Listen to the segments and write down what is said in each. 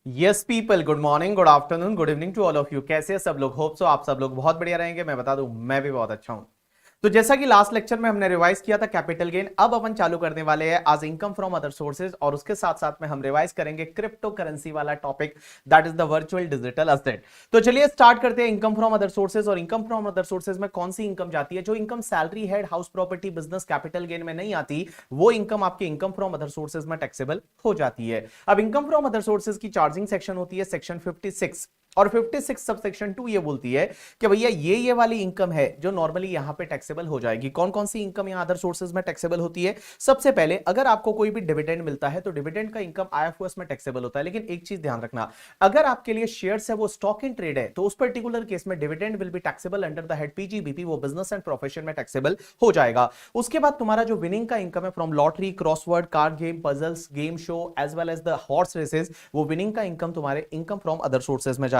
Yes people, good morning, good afternoon, good evening to all of you. कैसे हैं सब लोग? होप सो आप सब लोग बहुत बढ़िया रहेंगे। मैं बता दूं, मैं भी बहुत अच्छा हूं। तो जैसा कि लास्ट लेक्चर में हमने रिवाइज किया था कैपिटल गेन, अब अपन चालू करने वाले हैं आज इनकम फ्रॉम अदर सोर्सेज, और उसके साथ साथ में हम रिवाइज करेंगे क्रिप्टो करेंसी वाला topic, that is the virtual digital asset. तो चलिए स्टार्ट करते हैं इनकम फ्रॉम अदर सोर्सेज। और इनकम फ्रॉम अदर सोर्सेज में कौन सी इनकम जाती है? जो income salary, head, house property, business, capital gain में नहीं आती, वो इनकम आपके इनकम फ्रॉम अदर सोर्सेज में टैक्सेबल हो जाती है। अब इनकम फ्रॉम अदर सोर्सेज की चार्जिंग सेक्शन होती है सेक्शन 56, और 56 सब सेक्शन 2 ये बोलती है कि भैया ये वाली इनकम है जो नॉर्मली यहां पे टैक्सेबल हो जाएगी। कौन कौन सी इनकम यहां अदर सोर्सेज में टैक्सेबल होती है? सबसे पहले अगर आपको कोई भी डिविडेंड मिलता है तो डिविडेंड का इनकम आईएफओएस में टैक्सेबल होता है। लेकिन एक चीज ध्यान रखना, अगर आपके लिए शेयर्स है, वो स्टॉक इन ट्रेड है, तो उस पर्टिकुलर केस में dividend will be taxable under the head PGBP, वो बिजनेस एंड प्रोफेशन में टैक्सेबल हो जाएगा। उसके बाद तुम्हारा जो विनिंग का इनकम है from lottery, crossword, card game, puzzles, game show as well as the horse races, वो विनिंग का इनकम तुम्हारे इनकम फ्रॉम अदर सोर्सेज में जाएगा।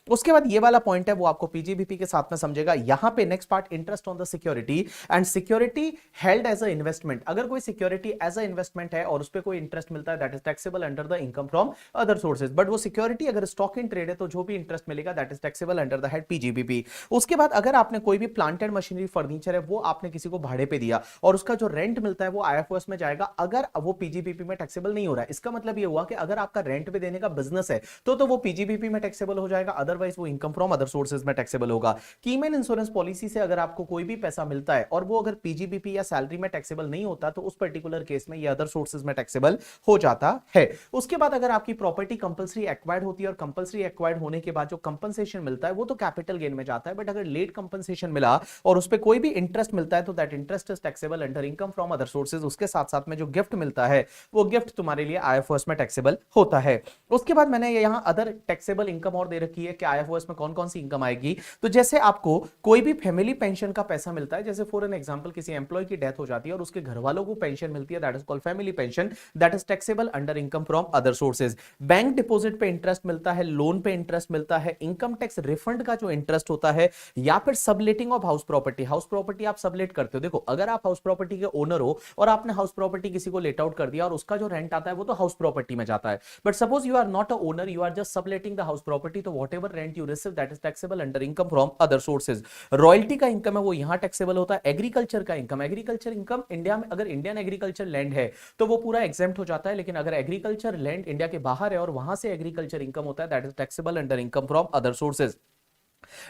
उसके बाद ये वाला पॉइंट है वो आपको पीजीबीपी के साथ में समझेगा। यहां पे next part, interest on the security and security held as a investment. अगर कोई सिक्योरिटी एज अ इन्वेस्टमेंट है और उस पर कोई इंटरेस्ट मिलता है, that is taxable under the income from other sources. But वो सिक्योरिटी अगर स्टॉक इन ट्रेड है तो जो भी इंटरेस्ट मिलेगा that is taxable under the head PGBP. उसके बाद अगर आपने कोई भी प्लांटेड मशीनरी, फर्नीचर है, वो आपने किसी को भाड़े पे दिया और उसका जो रेंट मिलता है वो आईएफओएस में जाएगा, अगर वो पीजीबीपी में टैक्सेबल नहीं हो रहा है। इसका मतलब ये हुआ कि अगर आपका रेंट पे देने का बिजनेस है तो वो पीजीबीपी में टैक्सेबल हो जाएगा, अदरवाइज वो इनकम फ्रॉम अदर सोर्सेज में टैक्सेबल होगा। कीमैन इंश्योरेंस पॉलिसी से अगर आपको कोई भी पैसा मिलता है और वो अगर पीजीबीपी या सैलरी में टैक्सेबल नहीं होता तो उस पर्टिकुलर केस में ये अदर सोर्सेज में टैक्सेबल हो जाता है। उसके बाद अगर आपकी प्रॉपर्टी कंपलसरी एक्वायर्ड होती है और कंपलसरी एक्वायर्ड होने के बाद जो कंपनसेशन मिलता है वो तो कैपिटल गेन में जाता है, बट अगर लेट कंपनसेशन मिला और उस पर कोई भी इंटरेस्ट मिलता है तो that interest is taxable under income from other sources. उसके साथ साथ में जो गिफ्ट मिलता है वो गिफ्ट तुम्हारे लिए आईएफओएस में टैक्सेबल होता है। उसके बाद मैंने यहां अदर टैक्सेबल इनकम और दे रखी है कि आईएफओएस में कौन कौन सी इनकम आएगी। तो जैसे आपको कोई भी फैमिली पेंशन का पैसा मिलता है, जैसे फॉर एन एग्जांपल किसी एम्प्लॉय की डेथ हो जाती है और उसके घर वालों को पेंशन मिलती है, that is called family pension, that is taxable under income from other sources. Bank deposit पे इंटरेस्ट मिलता है, लोन पे इंटरेस्ट मिलता है, इनकम टैक्स रिफंड का जो इंटरेस्ट होता है, या फिर subletting of house property. House property आप सबलेट करते हो। देखो, अगर आप हाउस प्रॉपर्टी के ओनर हो और आपने हाउस प्रॉपर्टी किसी को लेट आउट कर दिया और उसका जो रेंट आता है वो तो हाउस प्रॉपर्टी में जाता है, but suppose you are not a owner, you are just subletting the house property, तो whatever rent you receive that is taxable under income from other sources. Royalty का income है वो यहां taxable होता है। एग्रीकल्चर का income, agriculture income India में अगर इंडियन एग्रीकल्चर लैंड है तो वो पूरा एग्जेम्प्ट हो जाता है, लेकिन अगर एग्रीकल्चर लैंड इंडिया के बाहर है और वहां से एग्रीकल्चर इनकम होता है that is taxable under income from other sources.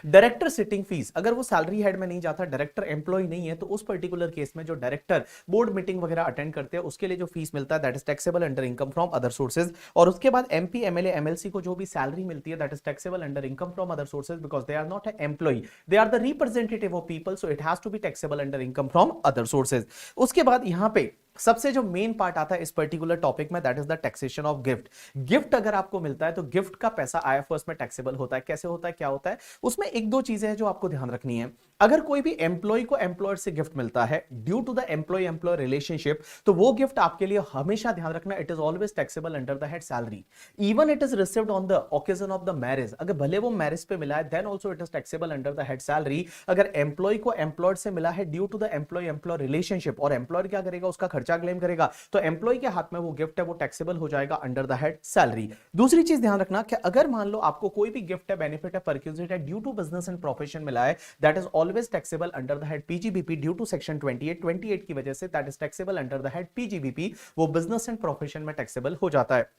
Director sitting fees, अगर वो सैलरी हेड में नहीं जाता, डायरेक्टर एम्प्लॉय नहीं है, तो उस पर्टिकुलर केस में जो डायरेक्टर बोर्ड मीटिंग वगैरह अटेंड करते हैं उसके लिए जो फीस मिलता है that is taxable under income from other sources. और उसके बाद एमपी, एमएलए, एमएलसी को जो भी सैलरी मिलती है that is taxable under income from other sources, because they are not employ, they are the representative of people, so it has to be taxable under income from other sources. उसके बाद यहां पे सबसे जो main part आता है इस particular topic में, that is the taxation of gift. Gift अगर आपको मिलता है तो गिफ्ट का पैसा आईएफओएस में टैक्सेबल होता है। कैसे होता है, क्या होता है? उसमें एक दो चीजें हैं जो आपको ध्यान रखनी है। अगर कोई भी एम्प्लॉय को एम्प्लॉयर से गिफ्ट मिलता है due to the employ employer relationship, तो वो गिफ्ट आपके लिए हमेशा ध्यान रखना, it is always taxable under the head salary, even it is received on the occasion of the marriage. अगर भले वो मैरिज पे मिला है then also it is taxable under the head salary. अगर एम्प्लॉय को एम्प्लॉयर से मिला है due to the employ employer relationship और एम्प्लॉयर क्या करेगा, उसका खर्चा क्लेम करेगा, तो एम्प्लॉय के हाथ में वो गिफ्ट है वो टैक्सेबल हो जाएगा अंडर द हेड सैलरी। दूसरी चीज ध्यान रखना कि अगर मान लो आपको कोई भी गिफ्ट है, बेनिफिट है, परक्यूजिट है due to business and profession मिला है, that is always taxable under the head PGBP due to section 28 की वजह से that is taxable under the head PGBP, वो बिजनेस एंड प्रोफेशन में टैक्सेबल हो जाता है।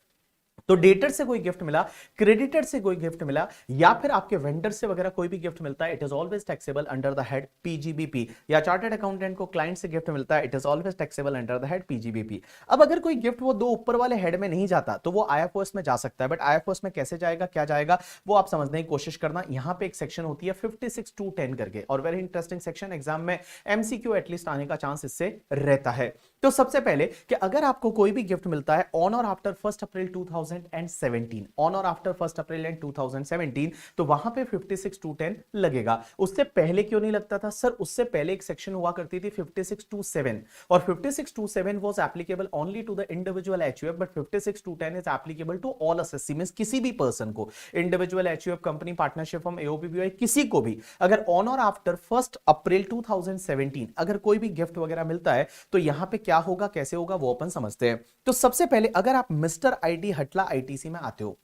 तो डेटर से कोई गिफ्ट मिला, क्रेडिटर से कोई गिफ्ट मिला, या फिर आपके वेंडर से वगैरह कोई भी गिफ्ट मिलता है, it is always taxable under the head PGBP. या चार्टर्ड अकाउंटेंट को क्लाइंट से गिफ्ट मिलता है, it is always taxable under the head PGBP. अब अगर कोई गिफ्ट वो दो ऊपर वाले हेड में नहीं जाता तो वो आईएफओएस में जा सकता है, बट आईएफओएस में कैसे जाएगा, क्या जाएगा, वो आप समझने की कोशिश करना। यहां पे एक सेक्शन होती है 56(2)(10) करके, और वेरी इंटरेस्टिंग सेक्शन, एग्जाम में एमसीक्यू एटलीस्ट आने का चांस इससे रहता है। तो सबसे पहले कि अगर आपको कोई भी गिफ्ट मिलता है ऑन और आफ्टर 1 अप्रैल 2017, ऑन और आफ्टर 1 अप्रैल 2017, तो वहां पे 56(2)(10) लगेगा। उससे पहले क्यों नहीं लगता था? सर उससे पहले एक सेक्शन हुआ करती थी 56(2)(7, और 56(2)(7 was applicable only to the individual HUF, but 56(2)(10) is applicable to all assessees, means किसी भी पर्सन को, individual HUF, company, partnership firm, AOP BOI, किसी को भी अगर ऑन और आफ्टर 1 अप्रैल 2017 अगर कोई भी गिफ्ट वगैरह मिलता है तो यहां पे क्या होगा, कैसे होगा, वो अपन समझते हैं। तो सबसे पहले अगर आप मिस्टर आईटी हटला आईटीसी में आते हो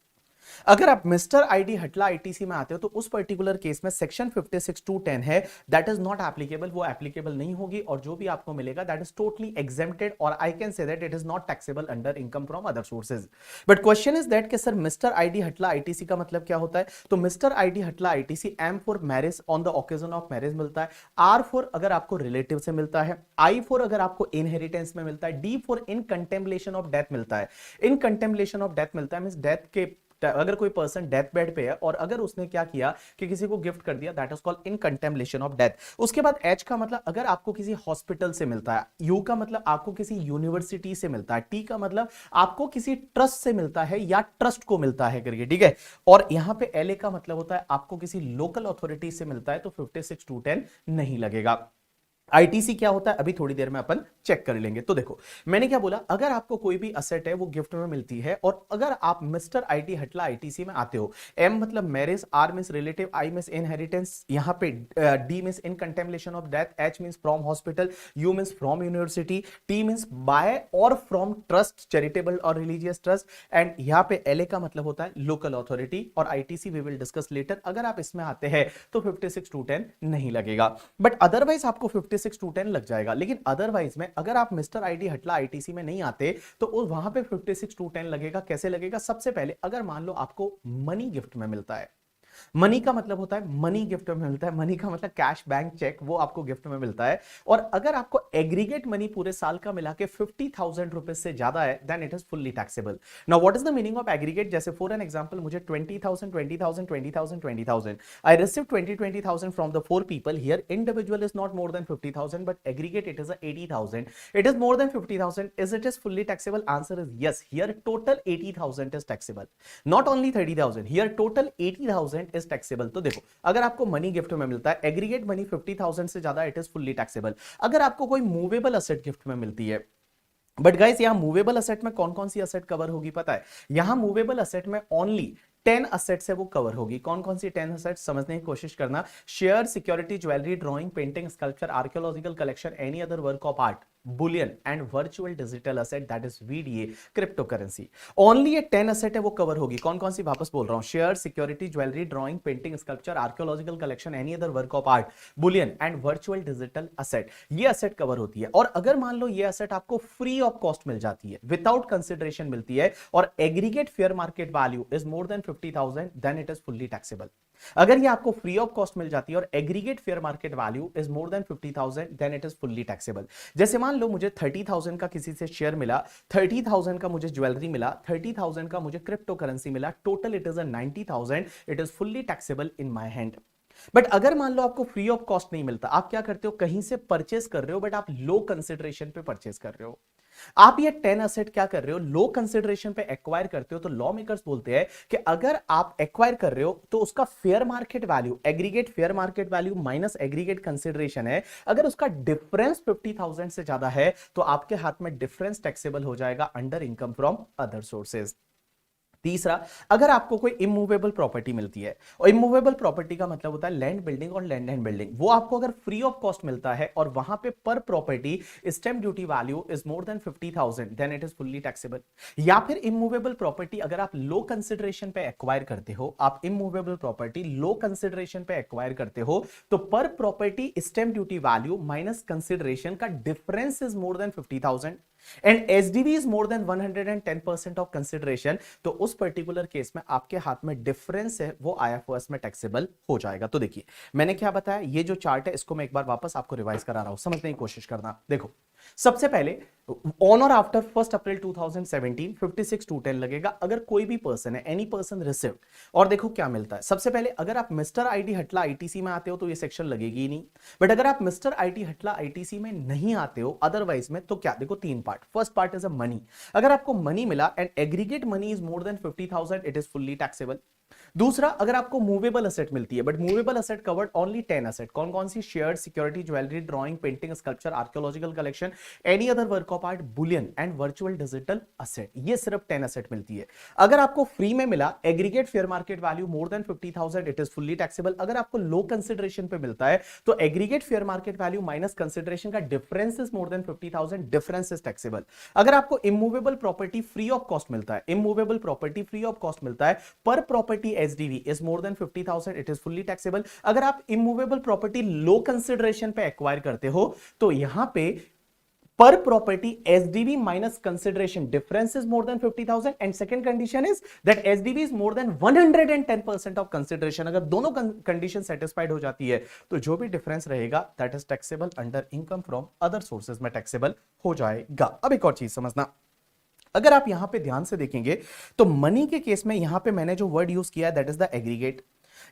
अगर आप मिस्टर आईडी हटला आईटीसी में आते हो तो उस पर्टिकुलर केस में सेक्शन 56(2)(10) है, दैट इज नॉट एप्लीकेबल, वो एप्लीकेबल नहीं होगी और जो भी आपको मिलेगा दैट इज टोटली एग्जेम्प्टेड और I can say that it is not taxable under income from other sources. But question is that कि सर मिस्टर आईडी हटला आईटीसी का मतलब क्या होता है? तो मिस्टर आईडी हटला ITC M for marriage on the occasion of marriage मिलता है, आर फॉर अगर आपको रिलेटिव से मिलता है, आई फॉर अगर आपको इनहेरिटेंस में मिलता है, D for in contemplation of death मिलता है। इन कंटेम्पलेशन ऑफ डेथ मिलता है मींस डेथ के, अगर कोई पर्सन डेथ बेड पे है और अगर उसने क्या किया कि किसी को गिफ्ट कर दिया, that is called in contemplation of death. उसके बाद एच का मतलब अगर आपको किसी हॉस्पिटल से मिलता है, यू का मतलब आपको किसी यूनिवर्सिटी से मिलता है, टी का मतलब आपको किसी ट्रस्ट से मिलता है या ट्रस्ट को मिलता है करके, ठीक है। और यहां पे एल ए का मतलब होता है आपको किसी लोकल अथॉरिटी से मिलता है, तो 56(2)(10) नहीं लगेगा। आईटीसी क्या होता है अभी थोड़ी देर में अपन चेक कर लेंगे। तो देखो मैंने क्या बोला, अगर आपको कोई भी असेट है वो गिफ्ट में मिलती है और अगर आप मिस्टर आईडी हटला आईटीसी में आते हो, एम मतलब marriage, R means relative, I means inheritance, यहां पे D means in contemplation of death, H means from hospital, U means from university, T means by और फ्रॉम ट्रस्ट, चैरिटेबल और religious trust, and यहां पे LA का मतलब होता है लोकल अथॉरिटी और ITC we will discuss later. अगर आप इसमें आते हैं तो 56(2)(10) नहीं लगेगा, बट अदरवाइज आपको 56(2)(10) लग जाएगा। लेकिन अदरवाइज में अगर आप मिस्टर आईडी हटला आईटीसी में नहीं आते तो वहां पे 56(2)(10) लगेगा। कैसे लगेगा? सबसे पहले अगर मान लो आपको मनी गिफ्ट में मिलता है, मनी का मतलब होता है मनी गिफ्ट में मिलता है, मनी का मतलब कैश बैंक चेक, वो आपको गिफ्ट में मिलता है। और अगर आपको एग्रीगेट मनी पूरे साल का मिला के 50,000 रुपए से ज्यादा है then it is fully taxable. Now what is the meaning of aggregate? जैसे फॉर एन एग्जांपल मुझे 20,000 20,000 20,000 20,000 I receive 20,000 from the 4 people here, individual is not more than 50,000 but aggregate it is 80,000, it is more than 50,000, is it is fully taxable? Answer is yes, here total 80,000 is taxable, not only 30,000, here total 80,000 is taxable. तो देखो अगर आपको money gift में मिलता है, aggregate money 50,000 से ज्यादा, it is fully taxable. अगर आपको कोई मूवेबल असेट गिफ्ट में मिलती है, बट गाइस यहां मूवेबल असेट में कौन कौन सी असेट कवर होगी पता है? यहां मूवेबल असेट में ओनली 10 असेट्स है वो कवर होगी। कौन कौन सी 10 असेट्स समझने की कोशिश करना। Share, security, jewellery, drawing, painting, sculpture, archaeological collection, any other work of art, bullion and virtual digital asset that is VDA, crypto currency. Only ये 10 असेट है वो कवर होगी। कौन कौन सी? वापस बोल रहा हूं, share, security, jewellery, drawing, painting, sculpture, archaeological collection, any other work of art, bullion and virtual digital asset, ये असेट कवर होती है। और अगर मान लो ये असेट आपको फ्री ऑफ कॉस्ट मिल जाती है, विदाउट कंसिडरेशन मिलती है और aggregate fair market value is more than 50,000 then it is fully taxable. अगर ये आपको फ्री ऑफ कॉस्ट मिल जाती है और aggregate fair market value is more than 50,000 then it is fully taxable. जैसे मान लो मुझे 30,000 का किसी से शेयर मिला, 30,000 का मुझे ज्वेलरी मिला, 30,000 का मुझे क्रिप्टो करेंसी मिला, total it is 90,000, it is fully taxable in my hand. But अगर मान लो आपको फ्री ऑफ कॉस्ट नहीं मिलता, आप क्या करते हो, कहीं से परचेस कर रहे हो बट आप लो कंसिडरेशन पे परचेस कर रहे हो, आप ये 10 असेट क्या कर रहे हो, लो कंसिडरेशन पे एक्वायर करते हो, तो लॉ मेकर्स बोलते हैं कि अगर आप एक्वायर कर रहे हो तो उसका fair market value, aggregate fair market value minus aggregate consideration है, अगर उसका डिफरेंस 50,000 से ज्यादा है तो आपके हाथ में डिफरेंस टैक्सेबल हो जाएगा under income from other sources. तीसरा, अगर आपको कोई इमूवेबल प्रॉपर्टी मिलती है, और इमूवेबल प्रॉपर्टी का मतलब होता है लैंड बिल्डिंग और लैंड एंड बिल्डिंग, वो आपको अगर फ्री ऑफ कॉस्ट मिलता है और वहां पे पर property stamp duty value is more than 50,000 then it is fully taxable. या फिर इमूवेबल प्रॉपर्टी अगर आप लो कंसिडरेशन पे एक्वायर करते हो, आप इमूवेबल प्रॉपर्टी लो कंसिडरेशन पे एक्वायर करते हो, तो पर property stamp duty value minus consideration का difference is more than 50,000 and SDV is more than 110% of consideration, तो उस पर्टिकुलर केस में आपके हाथ में डिफरेंस है वो आईएफओएस में टैक्सेबल हो जाएगा। तो देखिए मैंने क्या बताया, ये जो चार्ट है इसको मैं एक बार वापस आपको रिवाइज करा रहा हूं, समझने की कोशिश करना। देखो सबसे पहले ऑन और आफ्टर 1 अप्रैल 2017 56(2)(10) लगेगा अगर कोई भी पर्सन है, एनी पर्सन रिसीव्ड। और देखो क्या मिलता है, सबसे पहले अगर आप मिस्टर आईडी हटला आईटीसी में आते हो तो ये सेक्शन लगेगी ही नहीं, बट अगर आप मिस्टर आईडी हटला आईटीसी में नहीं आते हो अदरवाइज में, तो क्या, देखो 3 part. First part is a money, अगर आपको मनी मिला and aggregate money is more than 50,000 it is fully taxable. दूसरा, अगर आपको मूवेबल असेट मिलती है, but movable asset covered only 10 asset, कौन कौन सी? Share, security, jewellery, drawing, painting, sculpture, archaeological collection, any other work of art, bullion and virtual digital asset, ये सिर्फ 10 असेट मिलती है। अगर आपको फ्री में मिला aggregate fair market value more than 50,000, it is fully taxable. अगर आपको लो कंसिडरेशन पे मिलता है तो aggregate fair market value minus consideration का difference is more than 50,000, difference is taxable. अगर आपको immovable property free of cost मिलता है, immovable property free of cost मिलता है, पर property SDV is more than 50,000, it is fully taxable. अगर आप इमूवेबल प्रॉपर्टी लो कंसिडरेशन पे एक्वायर करते हो तो यहां पे per property SDV minus consideration difference is more than 50,000 and second condition is that SDV is more than 110% of consideration। अगर दोनों कंडीशन सेटिस्फाइड हो जाती है तो जो भी डिफरेंस रहेगा that is taxable under income from other sources में टैक्सेबल हो जाएगा। अब एक और चीज समझना, अगर आप यहां पे ध्यान से देखेंगे तो मनी के केस में यहां पे मैंने जो वर्ड यूज किया है दैट इज द एग्रीगेट,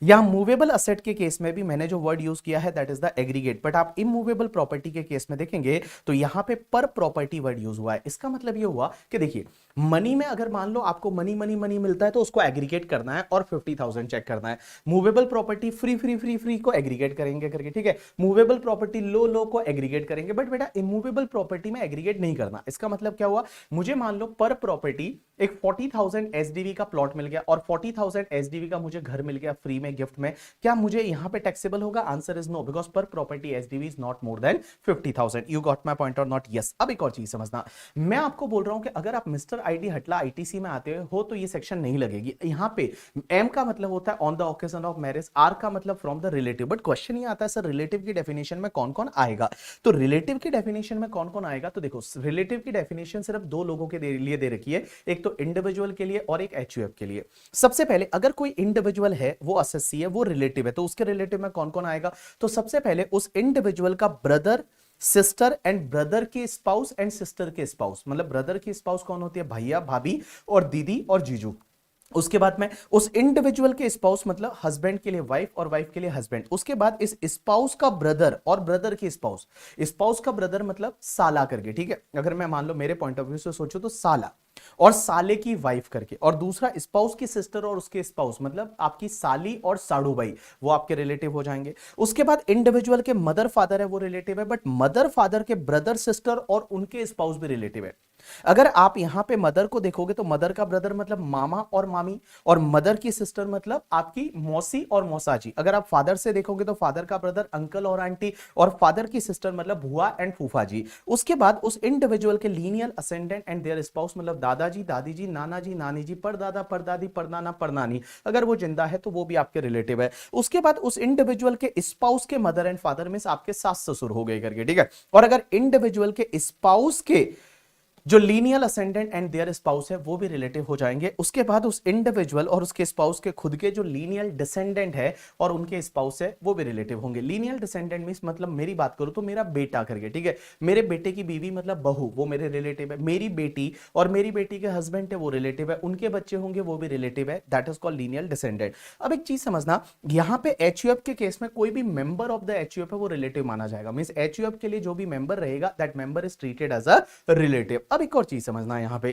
यहां मूवेबल असेट के केस में भी मैंने जो वर्ड यूज किया है that is the aggregate, but आप इमूवेबल प्रॉपर्टी के केस में देखेंगे तो यहां पे पर प्रॉपर्टी वर्ड यूज हुआ है। इसका मतलब ये हुआ कि देखिए मनी में अगर मान लो आपको मनी मनी मनी मिलता है तो उसको एग्रीगेट करना है और 50,000 चेक करना है। Movable property free free free free को एग्रीगेट करेंगे करके, ठीक है। मूवेबल प्रॉपर्टी लो लो को एग्रीगेट करेंगे, बट बेटा इमूवेबल प्रॉपर्टी में एग्रीगेट नहीं करना। इसका मतलब क्या हुआ, मुझे मान लो पर प्रॉपर्टी एक 40,000 एसडीवी का प्लॉट मिल गया और 40,000 एसडीवी का मुझे घर मिल गया फ्री में गिफ्ट में, क्या मुझे यहां पे टैक्सेबल होगा? आंसर इज नो, बिकॉज पर property SDV is not more than 50,000। You got my point और नॉट? यस। अब एक और चीज समझना, मैं आपको बोल रहा हूं कि अगर आप मिस्टर आईडी हटला आईटीसी में आते हो तो ये सेक्शन नहीं लगेगी। यहां पे एम का मतलब होता है on the occasion of marriage, R का मतलब from the relative, but question ये आता है सर रिलेटिव की डेफिनेशन में कौन कौन आएगा? तो रिलेटिव की डेफिनेशन में कौन कौन आएगा, तो देखो रिलेटिव की डेफिनेशन सिर्फ दो लोगों के लिए दे रखी है, एक तो इंडिविजुअल के लिए और एक एचयूएफ के लिए। सबसे पहले अगर कोई इंडिविजुअल है वो असेसी है वो रिलेटिव है, तो उसके रिलेटिव में कौन कौन आएगा? तो सबसे पहले उस इंडिविजुअल का ब्रदर, सिस्टर एंड ब्रदर के स्पाउस एंड सिस्टर के स्पाउस, मतलब ब्रदर की स्पाउस कौन होती है? भैया, भाभी और दीदी और जीजू। उसके बाद में उस इंडिविजुअल के स्पाउस मतलब हस्बैंड के लिए वाइफ और वाइफ के लिए हस्बैंड। उसके बाद इस स्पाउस का ब्रदर और ब्रदर की स्पाउस, स्पाउस का ब्रदर मतलब साला करके, ठीक है। अगर मैं मान लो मेरे पॉइंट ऑफ व्यू से सोचो तो साला और साले की वाइफ करके, और दूसरा स्पाउस की सिस्टर और उसके स्पाउस मतलब आपकी साली और साड़ू भाई, वो आपके रिलेटिव हो जाएंगे। उसके बाद इंडिविजुअल के मदर फादर है वो रिलेटिव है, बट मदर फादर के ब्रदर सिस्टर और उनके स्पाउस भी रिलेटिव है। अगर आप यहां पे मदर को देखोगे तो मदर का ब्रदर मतलब मामा और मामी, और मदर की सिस्टर मतलब आपकी मौसी और मौसाजी। अगर आप फादर से देखोगे तो फादर का ब्रदर अंकल और आंटी, और फादर की सिस्टर मतलब बुआ एंड फूफा जी। उसके बाद उस इंडिविजुअल के lineal ascendant and their spouse मतलब दादाजी, दादी जी, नाना जी, नानी जी, परदादा, परदादी, परनाना, परनानी, अगर वो जिंदा है तो वो भी आपके रिलेटिव है। उसके बाद उस इंडिविजुअल के स्पाउस के मदर एंड फादर में आपके सास ससुर हो गए करके, ठीक है। और अगर इंडिविजुअल के स्पाउस के जो lineal ascendant and their spouse है वो भी रिलेटिव हो जाएंगे। उसके बाद उस इंडिविजुअल और उसके स्पाउस के खुद के जो लीनियल डिसेंडेंट है और उनके स्पाउस है वो भी रिलेटिव होंगे। लीनियल डिसेंडेंट मींस मतलब मेरी बात करूं तो मेरा बेटा करके, ठीक है। मेरे बेटे की बीवी मतलब बहू, वो मेरे रिलेटिव है। मेरी बेटी और मेरी बेटी के हस्बैंड है वो रिलेटिव है, उनके बच्चे होंगे वो भी रिलेटिव है, that is called lineal descendant. अब एक चीज समझना, यहां पे एचयूएफ के केस में कोई भी मेंबर ऑफ द एचयूएफ है वो रिलेटिव माना जाएगा। मींस एचयूएफ के लिए जो भी मेंबर रहेगा that member is treated as a relative. अब एक और चीज समझना है यहां पे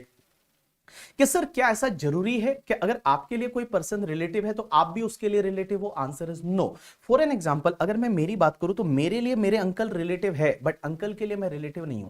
कि सर क्या ऐसा जरूरी है कि अगर आपके लिए कोई पर्सन रिलेटिव है तो आप भी उसके लिए रिलेटिव हो? Answer is no. For an example अगर मैं मेरी बात करूं तो मेरे लिए मेरे अंकल रिलेटिव है, बट अंकल के लिए मैं रिलेटिव नहीं हूं।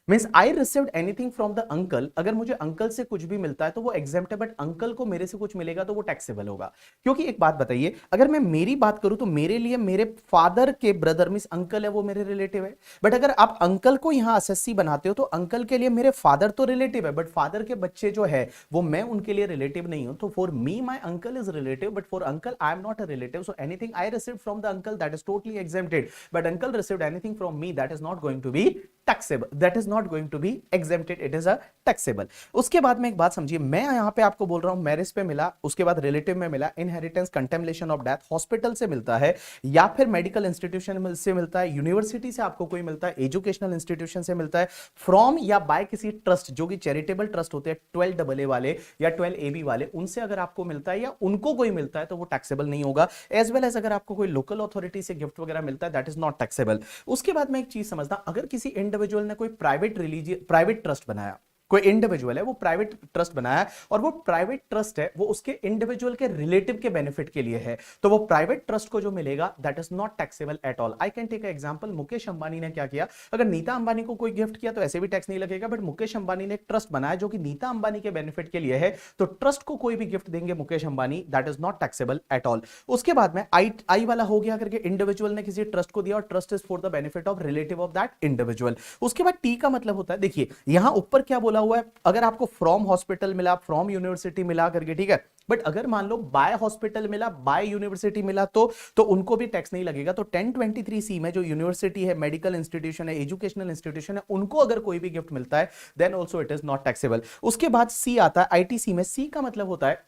Means I received anything from the uncle, अगर मुझे अंकल से कुछ भी मिलता है तो वो एग्जेम्प्ट है, बट अंकल को मेरे से कुछ मिलेगा तो वो टैक्सेबल होगा। क्योंकि एक बात बताइए, अगर मैं मेरी बात करूं तो मेरे लिए मेरे फादर के ब्रदर मीन्स अंकल है वो मेरे रिलेटिव है, बट अगर आप अंकल को यहां एसएससी बनाते हो तो अंकल के लिए मेरे फादर तो रिलेटिव है, बट फादर के बच्चे जो है वो मैं उनके लिए रिलेटिव नहीं हूं। तो for me my uncle is relative, but for uncle I am not a relative. So anything I received from the uncle that is totally exempted, but uncle received anything from me that is not going to be taxable, that is not going to be exempted, it is a taxable। उसके बाद में एक बात समझिए, मैं यहां पे आपको बोल रहा हूं मैरिज पे मिला, उसके बाद रिलेटिव में मिला, inheritance, contemplation of death, hospital से मिलता है या फिर मेडिकल इंस्टीट्यूशन से मिलता है, यूनिवर्सिटी से आपको कोई मिलता है, एजुकेशनल इंस्टीट्यूशन से मिलता है, फ्रॉम या बाय किसी ट्रस्ट जो कि चैरिटेबल ट्रस्ट होते हैं 12AA वाले या 12AB वाले, उनसे अगर आपको मिलता है या उनको कोई मिलता है तो वो टैक्सेबल नहीं होगा। एज वेल एज अगर आपको कोई लोकल अथॉरिटी से गिफ्ट वगैरह मिलता है दैट इज नॉट टैक्सेबल। उसके बाद में एक चीज समझना, अगर किसी इंडिविजुअल ने कोई प्राइवेट ट्रस्ट बनाया, कोई इंडिविजुअल है, वो प्राइवेट ट्रस्ट बनाया है और वो प्राइवेट ट्रस्ट है वो उसके इंडिविजुअल के रिलेटिव के बेनिफिट के लिए है, तो वो प्राइवेट ट्रस्ट को जो मिलेगा that is not taxable at all. I can take example, Mukesh Ambani ने क्या किया, अगर नीता अंबानी को कोई गिफ्ट किया तो ऐसे भी टैक्स नहीं लगेगा, बट मुकेश अंबानी ने एक ट्रस्ट बनाया जो कि नीता अंबानी के बेनिफिट के लिए है, तो ट्रस्ट को कोई भी गिफ्ट देंगे Mukesh Ambani that is not taxable at all. उसके बाद में आई वाला हो गया करके इंडिविजुअल ने किसी ट्रस्ट को दिया और trust is for the benefit of relative of that individual. उसके बाद टी का मतलब होता है, देखिए यहां ऊपर क्या बोला हुआ है, अगर आपको फ्रॉम हॉस्पिटल मिला, फ्रॉम यूनिवर्सिटी मिला करके, ठीक है, बट अगर मान लो बाय हॉस्पिटल मिला, बाय यूनिवर्सिटी मिला तो उनको भी टैक्स नहीं लगेगा। तो 1023C में जो यूनिवर्सिटी है, मेडिकल इंस्टीट्यूशन है, एजुकेशनल इंस्टीट्यूशन है, उनको अगर कोई भी गिफ्ट मिलता है then also it is not taxable. उसके बाद सी आता है आईटीसी में, सी का मतलब होता है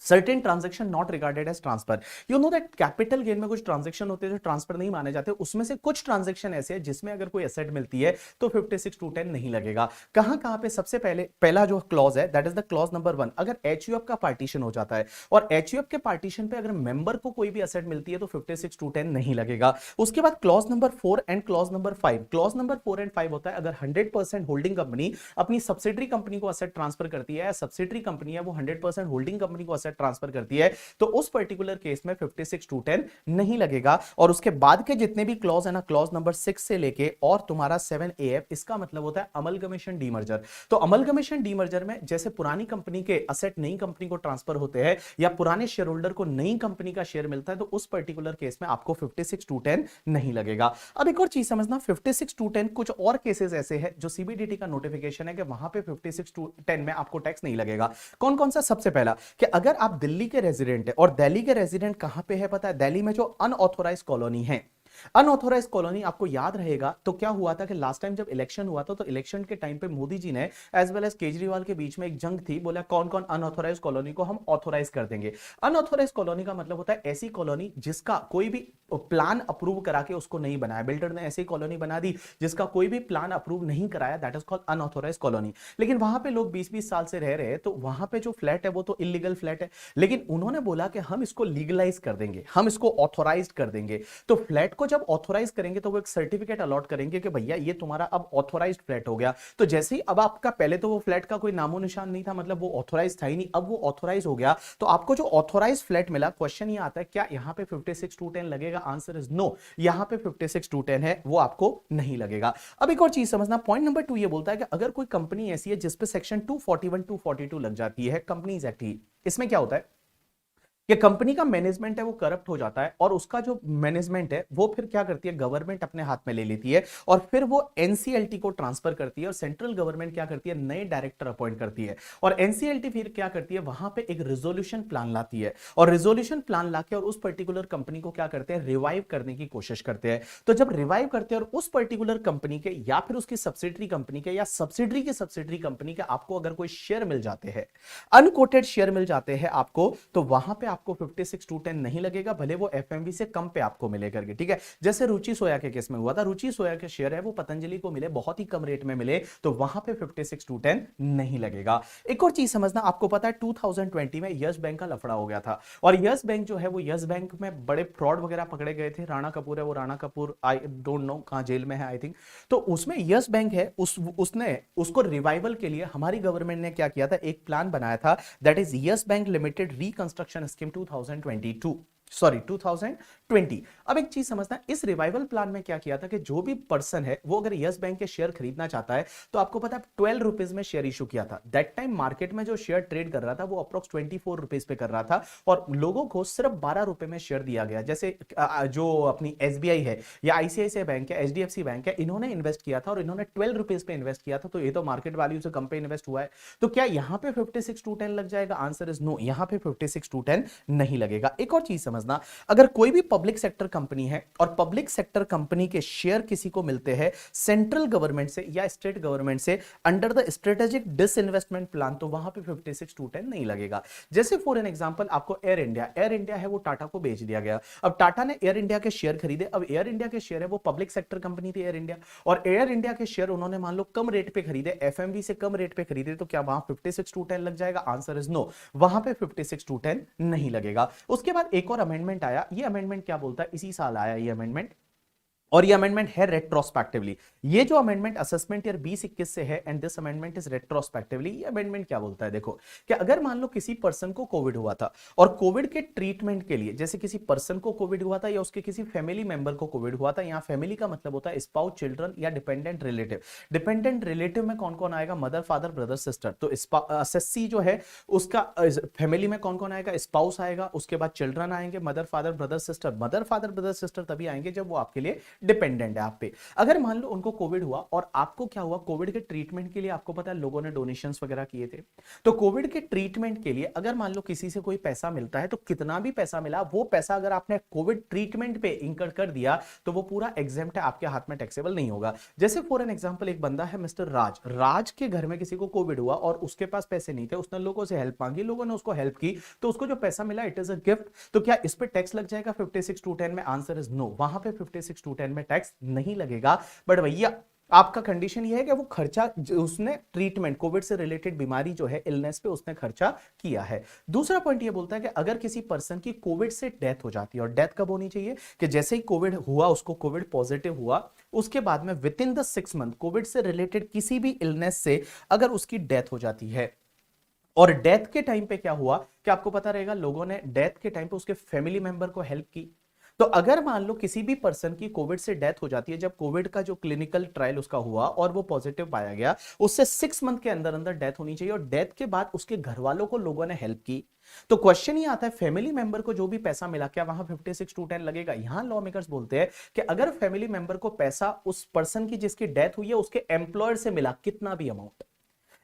certain transaction not regarded as transfer. You know that capital gain में कुछ ट्रांजेक्शन होते हैं जो ट्रांसफर नहीं माने जाते, उसमें से कुछ ट्रांजेक्शन ऐसे हैं जिसमें अगर कोई एसेट मिलती है तो 56(2)(10) नहीं लगेगा। कहां कहां पे, सबसे पहला जो क्लॉज है that is the clause number 1, अगर एचयूएफ का पार्टीशन हो जाता है और एचयूएफ के पार्टीशन पे अगर मेंबर को कोई भी एसेट मिलती है तो 56(2)(10) नहीं लगेगा। उसके बाद clause number 4 and clause number 5, clause number 4 and 5 होता है अगर 100% होल्डिंग कंपनी अपनी सब्सिडरी कंपनी को एसेट ट्रांसफर करती है, सब्सिडरी कंपनी है वो 100% होल्डिंग कंपनी को एसेट ट्रांसफर करती है, तो उस पर्टिकुलर केस में 56(2)(10) नहीं लगेगा। और उसके बाद के जितने भी क्लॉज है ना, क्लॉज नंबर 6 से लेके और तुम्हारा 7AF, इसका मतलब होता है अमलगमेशन डीमर्जर। तो अमलगमेशन डीमर्जर में जैसे पुरानी कंपनी के असेट नई कंपनी को ट्रांसफर होते हैं या पुराने शेयर होल्डर को नई कंपनी का शेयर मिलता है, तो उस पर्टिकुलर केस में आपको 56(2)(10) नहीं लगेगा। अब एक और चीज समझना, 56(2)(10) कुछ और केसेस ऐसे हैं जो सीबीडीटी का नोटिफिकेशन है कि वहां पे 56(2)(10) में आपको टैक्स नहीं लगेगा। कौन कौन सा, सबसे पहला कि अगर आप दिल्ली के रेजिडेंट है, और दिल्ली के रेजिडेंट कहां पे है पता है, दिल्ली में जो अनऑथोराइज्ड कॉलोनी है, अनऑथोराइज्ड कॉलोनी, आपको याद रहेगा तो क्या हुआ था कि लास्ट टाइम जब इलेक्शन हुआ था तो इलेक्शन के टाइम पे मोदी जी ने एज वेल एज केजरीवाल के बीच में एक जंग थी, बोला कौन कौन अनऑथोराइज्ड कॉलोनी को हम ऑथोराइज कर देंगे। अनऑथोराइज्ड कॉलोनी का मतलब होता है ऐसी कॉलोनी जिसका कोई भी प्लान अप्रूव करा के उसको नहीं बनाया, बिल्डर ने ऐसी कॉलोनी बना दी जिसका कोई भी प्लान अप्रूव नहीं कराया, that is called unauthorised colony. लेकिन वहां पे लोग 20-20 साल से रह रहे हैं, तो वहां पे जो फ्लैट है वो तो इलीगल फ्लैट है, लेकिन उन्होंने बोला कि हम इसको लीगलाइज कर देंगे, हम इसको ऑथोराइज कर देंगे। तो फ्लैट को जब ऑथोराइज करेंगे तो वो एक सर्टिफिकेट अलॉट करेंगे कि भैया ये तुम्हारा अब ऑथोराइज्ड फ्लैट हो गया। तो जैसे ही अब आपका, पहले तो वो फ्लैट का कोई नामो निशान नहीं था, मतलब वो ऑथोराइज था ही नहीं, अब वो ऑथोराइज हो गया, तो आपको जो ऑथोराइज फ्लैट मिला, क्वेश्चन ये आता है क्या यहां पे 56(2)(10) लगेगा? आंसर इज नो, यहां पे 56(2)(10) है वो आपको नहीं लगेगा। अब एक और चीज समझना, पॉइंट नंबर 2 ये बोलता है कि अगर कोई कंपनी ऐसी है जिसपे सेक्शन 241 242 लग जाती है कंपनीज एक्ट ही, इसमें क्या होता है कि कंपनी का मैनेजमेंट है वो करप्ट हो जाता है और उसका जो मैनेजमेंट है वो फिर क्या करती है, गवर्नमेंट अपने हाथ में ले लेती है और फिर वो एनसीएलटी को ट्रांसफर करती है और सेंट्रल गवर्नमेंट क्या करती है, नए डायरेक्टर अपॉइंट करती है और एनसीएलटी फिर क्या करती है, वहां पे एक रिजोल्यूशन प्लान लाती है और रिजोल्यूशन प्लान लाके और उस पर्टिकुलर कंपनी को क्या करते हैं, रिवाइव करने की कोशिश करते हैं। तो जब रिवाइव करते हैं और उस पर्टिकुलर कंपनी के या फिर उसकी सब्सिडरी कंपनी के या सब्सिडरी की सब्सिडरी कंपनी के आपको अगर कोई शेयर मिल जाते हैं, अनकोटेड शेयर मिल जाते हैं आपको, तो वहां पे आपको 56(2)(10) नहीं लगेगा, भले वो एफएमवी से कम पे आपको मिले करके, ठीक है। जैसे रुचि सोया के केस में हुआ था, रुचि सोया के शेयर है वो पतंजलि को मिले, बहुत ही कम रेट में मिले, तो वहां पे 56(2)(10) नहीं लगेगा। एक और चीज समझना, आपको पता है 2020 में यस बैंक का लफड़ा हो गया था और यस बैंक जो है वो, यस बैंक में बड़े फ्रॉड वगैरह पकड़े गए थे। राणा कपूर है वो, Rana Kapoor I don't know कहां जेल में है आई थिंक, तो उसमें यस बैंक है, उसने उसको रिवाइवल के लिए हमारी गवर्नमेंट ने क्या किया था, एक प्लान बनाया था, that is yes bank limited reconstruction scheme 2020। अब एक चीज समझना, इस रिवाइवल प्लान में क्या किया था कि जो भी पर्सन है वो अगर यस बैंक के शेयर खरीदना चाहता है तो आपको पता है 12 रुपीज में शेयर इशू किया था। दैट टाइम मार्केट में जो शेयर ट्रेड कर रहा था वो अप्रोक्स 24 रुपीज पे कर रहा था और लोगों को सिर्फ 12 रुपए में शेयर दिया गया। जैसे जो अपनी एसबीआई है या आईसीआईसीआई बैंक है, एचडीएफसी बैंक है, इन्होंने इन्वेस्ट किया था और इन्होंने 12 रुपीज पे इन्वेस्ट किया था, तो ये तो मार्केट वैल्यू से कम पे इन्वेस्ट हुआ है। तो क्या यहां पे 56(2)(10) लग जाएगा? आंसर इज नो, यहां पे 56(2)(10) नहीं लगेगा। एक और चीज समझना, अगर कोई भी पब्लिक सेक्टर कंपनी है और पब्लिक सेक्टर कंपनी के शेयर किसी को मिलते हैं सेंट्रल गवर्नमेंट से या स्टेट गवर्नमेंट से under the strategic disinvestment plan, तो वहां पे 56(2)(10) नहीं लगेगा। जैसे फॉर एन एग्जांपल आपको एयर इंडिया है वो टाटा को बेच दिया गया, अब टाटा ने एयर इंडिया के शेयर खरीदे, अब एयर इंडिया के शेयर है वो पब्लिक सेक्टर कंपनी थी एयर इंडिया, और एयर इंडिया के शेयर उन्होंने मान लो कम रेट पे खरीदे, एफएमवी से कम रेट पे खरीदे, तो क्या वहां 56(2)(10) लग जाएगा? आंसर इज नो, वहां पे 56(2)(10) नहीं लगेगा। उसके बाद एक और अमेंडमेंट आया, ये अमेंडमेंट क्या बोलता है, इसी साल आया ये अमेंडमेंट, और ये अमेंडमेंट है रेट्रोस्पेक्टिवली। ये जो अमेंडमेंट असेसमेंट ईयर 2021 से है and this amendment is retrospectively. ये अमेंडमेंट क्या बोलता है, देखो कि अगर मान लो किसी पर्सन को कोविड हुआ था और कोविड के ट्रीटमेंट के लिए, जैसे किसी पर्सन को कोविड हुआ था या उसके किसी फैमिली मेंबर को कोविड हुआ था, यहाँ फैमिली का मतलब होता है स्पाउस, चिल्ड्रन या डिपेंडेंट रिलेटिव। डिपेंडेंट रिलेटिव में कौन कौन आएगा, मदर, फादर, ब्रदर, सिस्टर। तो एसएससी जो है उसका फैमिली में कौन कौन आएगा, स्पाउस आएगा, उसके बाद चिल्ड्रन आएंगे, mother, father, brother, sister. Mother, father, brother, sister तभी आएंगे जब वो आपके लिए डिपेंडेंट है आप पे। अगर मान लो उनको कोविड हुआ और आपको क्या हुआ, कोविड के ट्रीटमेंट के लिए आपको पता है लोगों ने डोनेशंस वगैरह किए थे, तो कोविड के ट्रीटमेंट के लिए अगर मान लो किसी से कोई पैसा मिलता है, तो कितना भी पैसा मिला, वो पैसा अगर आपने कोविड ट्रीटमेंट पे इंकर कर दिया तो वो पूरा एग्जेम्प्ट है, आपके हाथ में टैक्सेबल नहीं होगा। जैसे फॉर एन एग्जांपल एक बंदा है मिस्टर राज, राज के घर में किसी को कोविड हुआ और उसके पास पैसे नहीं थे, उसने लोगों से हेल्प मांगी, लोगों ने उसको हेल्प की, तो उसको जो पैसा मिला इट इज अ गिफ्ट। तो क्या इस पे टैक्स लग जाएगा 56(2)(10) में? आंसर इज नो, वहां पे 56(2)(10) में टैक्स नहीं लगेगा। बट भैया आपका कंडीशन ये है कि वो खर्चा जो उसने ट्रीटमेंट, कोविड से रिलेटेड बीमारी जो है, इलनेस पे उसने खर्चा किया है। दूसरा पॉइंट ये बोलता है कि अगर किसी पर्सन की कोविड से डेथ हो जाती है, और डेथ कब होनी चाहिए, कि जैसे ही कोविड हुआ, उसको कोविड पॉजिटिव हुआ, उसके बाद में with in the 6 month Covid से रिलेटेड किसी भी इलनेस से अगर उसकी डेथ हो जाती है, और डेथ के टाइम पे क्या हुआ कि आपको पता रहेगा लोगों ने डेथ के टाइम पे उसके फैमिली मेंबर को हेल्प की। तो अगर मान लो किसी भी पर्सन की कोविड से डेथ हो जाती है, जब कोविड का जो क्लिनिकल ट्रायल उसका हुआ और वो पॉजिटिव पाया गया, उससे 6 मंथ के अंदर अंदर डेथ होनी चाहिए, और डेथ के बाद उसके घर वालों को लोगों ने हेल्प की। तो क्वेश्चन ये आता है फैमिली मेंबर को जो भी पैसा मिला, क्या वहां 56(2)(10) लगेगा? यहां लॉ मेकर्स बोलते हैं कि अगर फैमिली मेंबर को पैसा उस पर्सन की जिसकी डेथ हुई है उसके एम्प्लॉयर से मिला, कितना भी अमाउंट,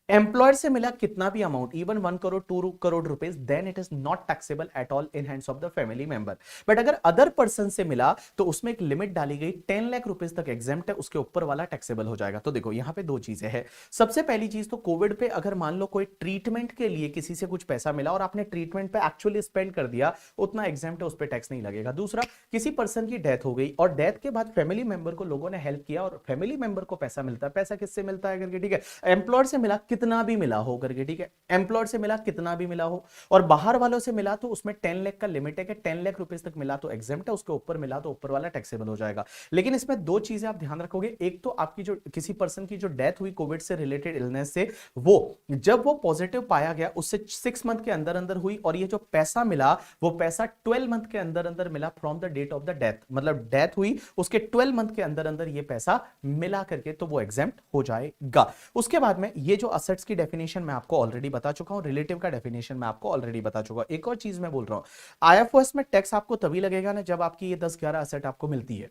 एम्प्लॉयर से मिला कितना भी amount, even 1 crore 2 crore rupees, then it is not taxable at all in hands of the family member. But अगर अदर पर्सन से मिला तो उसमें एक लिमिट डाली गई, 10 लाख रुपीस तक एग्जेम्प्ट है, उसके ऊपर वाला टैक्सेबल हो जाएगा। तो देखो यहां पे दो चीजें हैं। सबसे पहली चीज तो कोविड पे अगर मान लो कोई ट्रीटमेंट के लिए किसी से कुछ पैसा मिला और आपने ट्रीटमेंट पे एक्चुअली स्पेंड कर दिया, उतना एग्जेम्प्ट है, उस पर टैक्स नहीं लगेगा। दूसरा, किसी पर्सन की डेथ हो गई और डेथ के बाद फैमिली मेंबर को लोगों ने हेल्प किया और फैमिली मेंबर को पैसा मिलता है, पैसा किससे मिलता है करके, ठीक है, एम्प्लॉयर से मिला, कितना भी मिला हो करके, ठीक है, एम्प्लॉयर से मिला कितना भी मिला हो, और बाहर वालों से मिला तो उसमें 10 लाख का लिमिट है कि 10 लाख रुपीस तक मिला तो एग्जेम्प्ट है, उसके ऊपर मिला तो ऊपर वाला टैक्सेबल हो जाएगा। लेकिन इसमें दो चीजें आप ध्यान रखोगे, एक तो आपकी जो किसी पर्सन की जो डेथ हुई कोविड से रिलेटेड इलनेस से, वो जब वो पॉजिटिव पाया गया उससे 6 मंथ के अंदर अंदर हुई, और ये जो पैसा मिला वो पैसा 12 मंथ के अंदर अंदर मिला from the date of the death, मतलब डेथ हुई उसके 12 मंथ के अंदर अंदर ये पैसा मिला करके, तो वो एग्जेम्प्ट हो जाएगा। उसके बाद में ये जो असेट्स की डेफिनेशन मैं आपको ऑलरेडी बता चुका हूं, रिलेटिव का डेफिनेशन मैं आपको ऑलरेडी बता चुका हूं। एक और चीज मैं बोल रहा हूं, आईएफओएस में टैक्स आपको तभी लगेगा ना जब आपकी ये 10-11 असेट आपको मिलती है।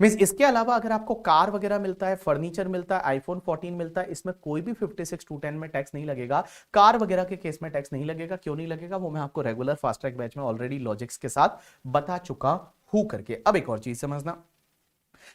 मींस इसके अलावा अगर आपको कार वगैरह मिलता है, फर्नीचर मिलता है, आईफोन 14 मिलता है, इसमें कोई भी 56(2)(10) में टैक्स नहीं लगेगा। कार वगैरह के केस में टैक्स नहीं लगेगा। क्यों नहीं लगेगा वो मैं आपको रेगुलर फास्ट ट्रैक बैच में ऑलरेडी लॉजिक्स के साथ बता चुका हूं करके। अब एक और चीज समझना,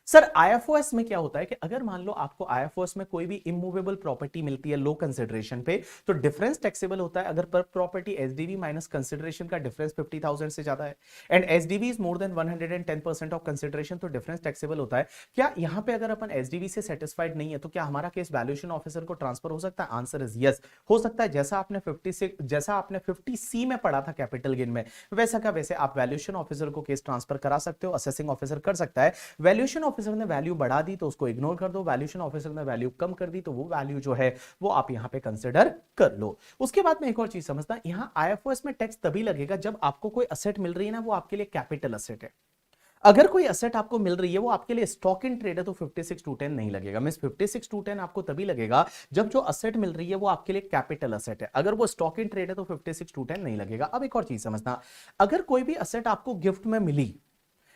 सर आईएफओएस में क्या होता है कि अगर मान लो आपको आईएफओएस में कोई भी इमूवेबल प्रॉपर्टी मिलती है लो कंसिडरेशन पे, तो डिफरेंस टैक्सेबल होता है अगर पर प्रॉपर्टी एसडीवी माइनस कंसिडरेशन का डिफरेंस 50,000 से ज्यादा है, and SDV is more than 110% of consideration, तो डिफरेंस टैक्सेबल होता है। क्या यहां पे अगर अपन एसडीवी से सेटिस्फाइड नहीं है तो क्या हमारा केस वैल्यूएशन ऑफिसर को ट्रांसफर हो सकता है? आंसर इज यस, हो सकता है। जैसा आपने 50C में पढ़ा था कैपिटल गेन में, वैसा का वैसे आप वैल्यूएशन ऑफिसर को केस ट्रांसफर करा सकते हो, असेसिंग ऑफिसर कर सकता है। वैल्यूएशन ऑफिसर ने वैल्यू बढ़ा दी तो उसको इग्नोर कर दो, वैल्यूएशन ऑफिसर ने वैल्यू कम कर दी तो वो वैल्यू जो है वो आप यहां पे कंसीडर कर लो। उसके बाद में एक और चीज समझना, यहां आईएफओएस में टैक्स तभी लगेगा जब आपको कोई असेट मिल रही है ना, वो आपके लिए कैपिटल असेट है। अगर कोई असेट आपको मिल रही है वो आपके लिए स्टॉक इन ट्रेड है तो 56(2)(10) नहीं लगेगा। मींस 56(2)(10) आपको तभी लगेगा जब जो असेट मिल रही है वो आपके लिए कैपिटल असेट है। अगर वो स्टॉक इन ट्रेड है तो 56(2)(10) नहीं लगेगा। अब एक और चीज समझना, अगर कोई भी असेट आपको गिफ्ट में मिली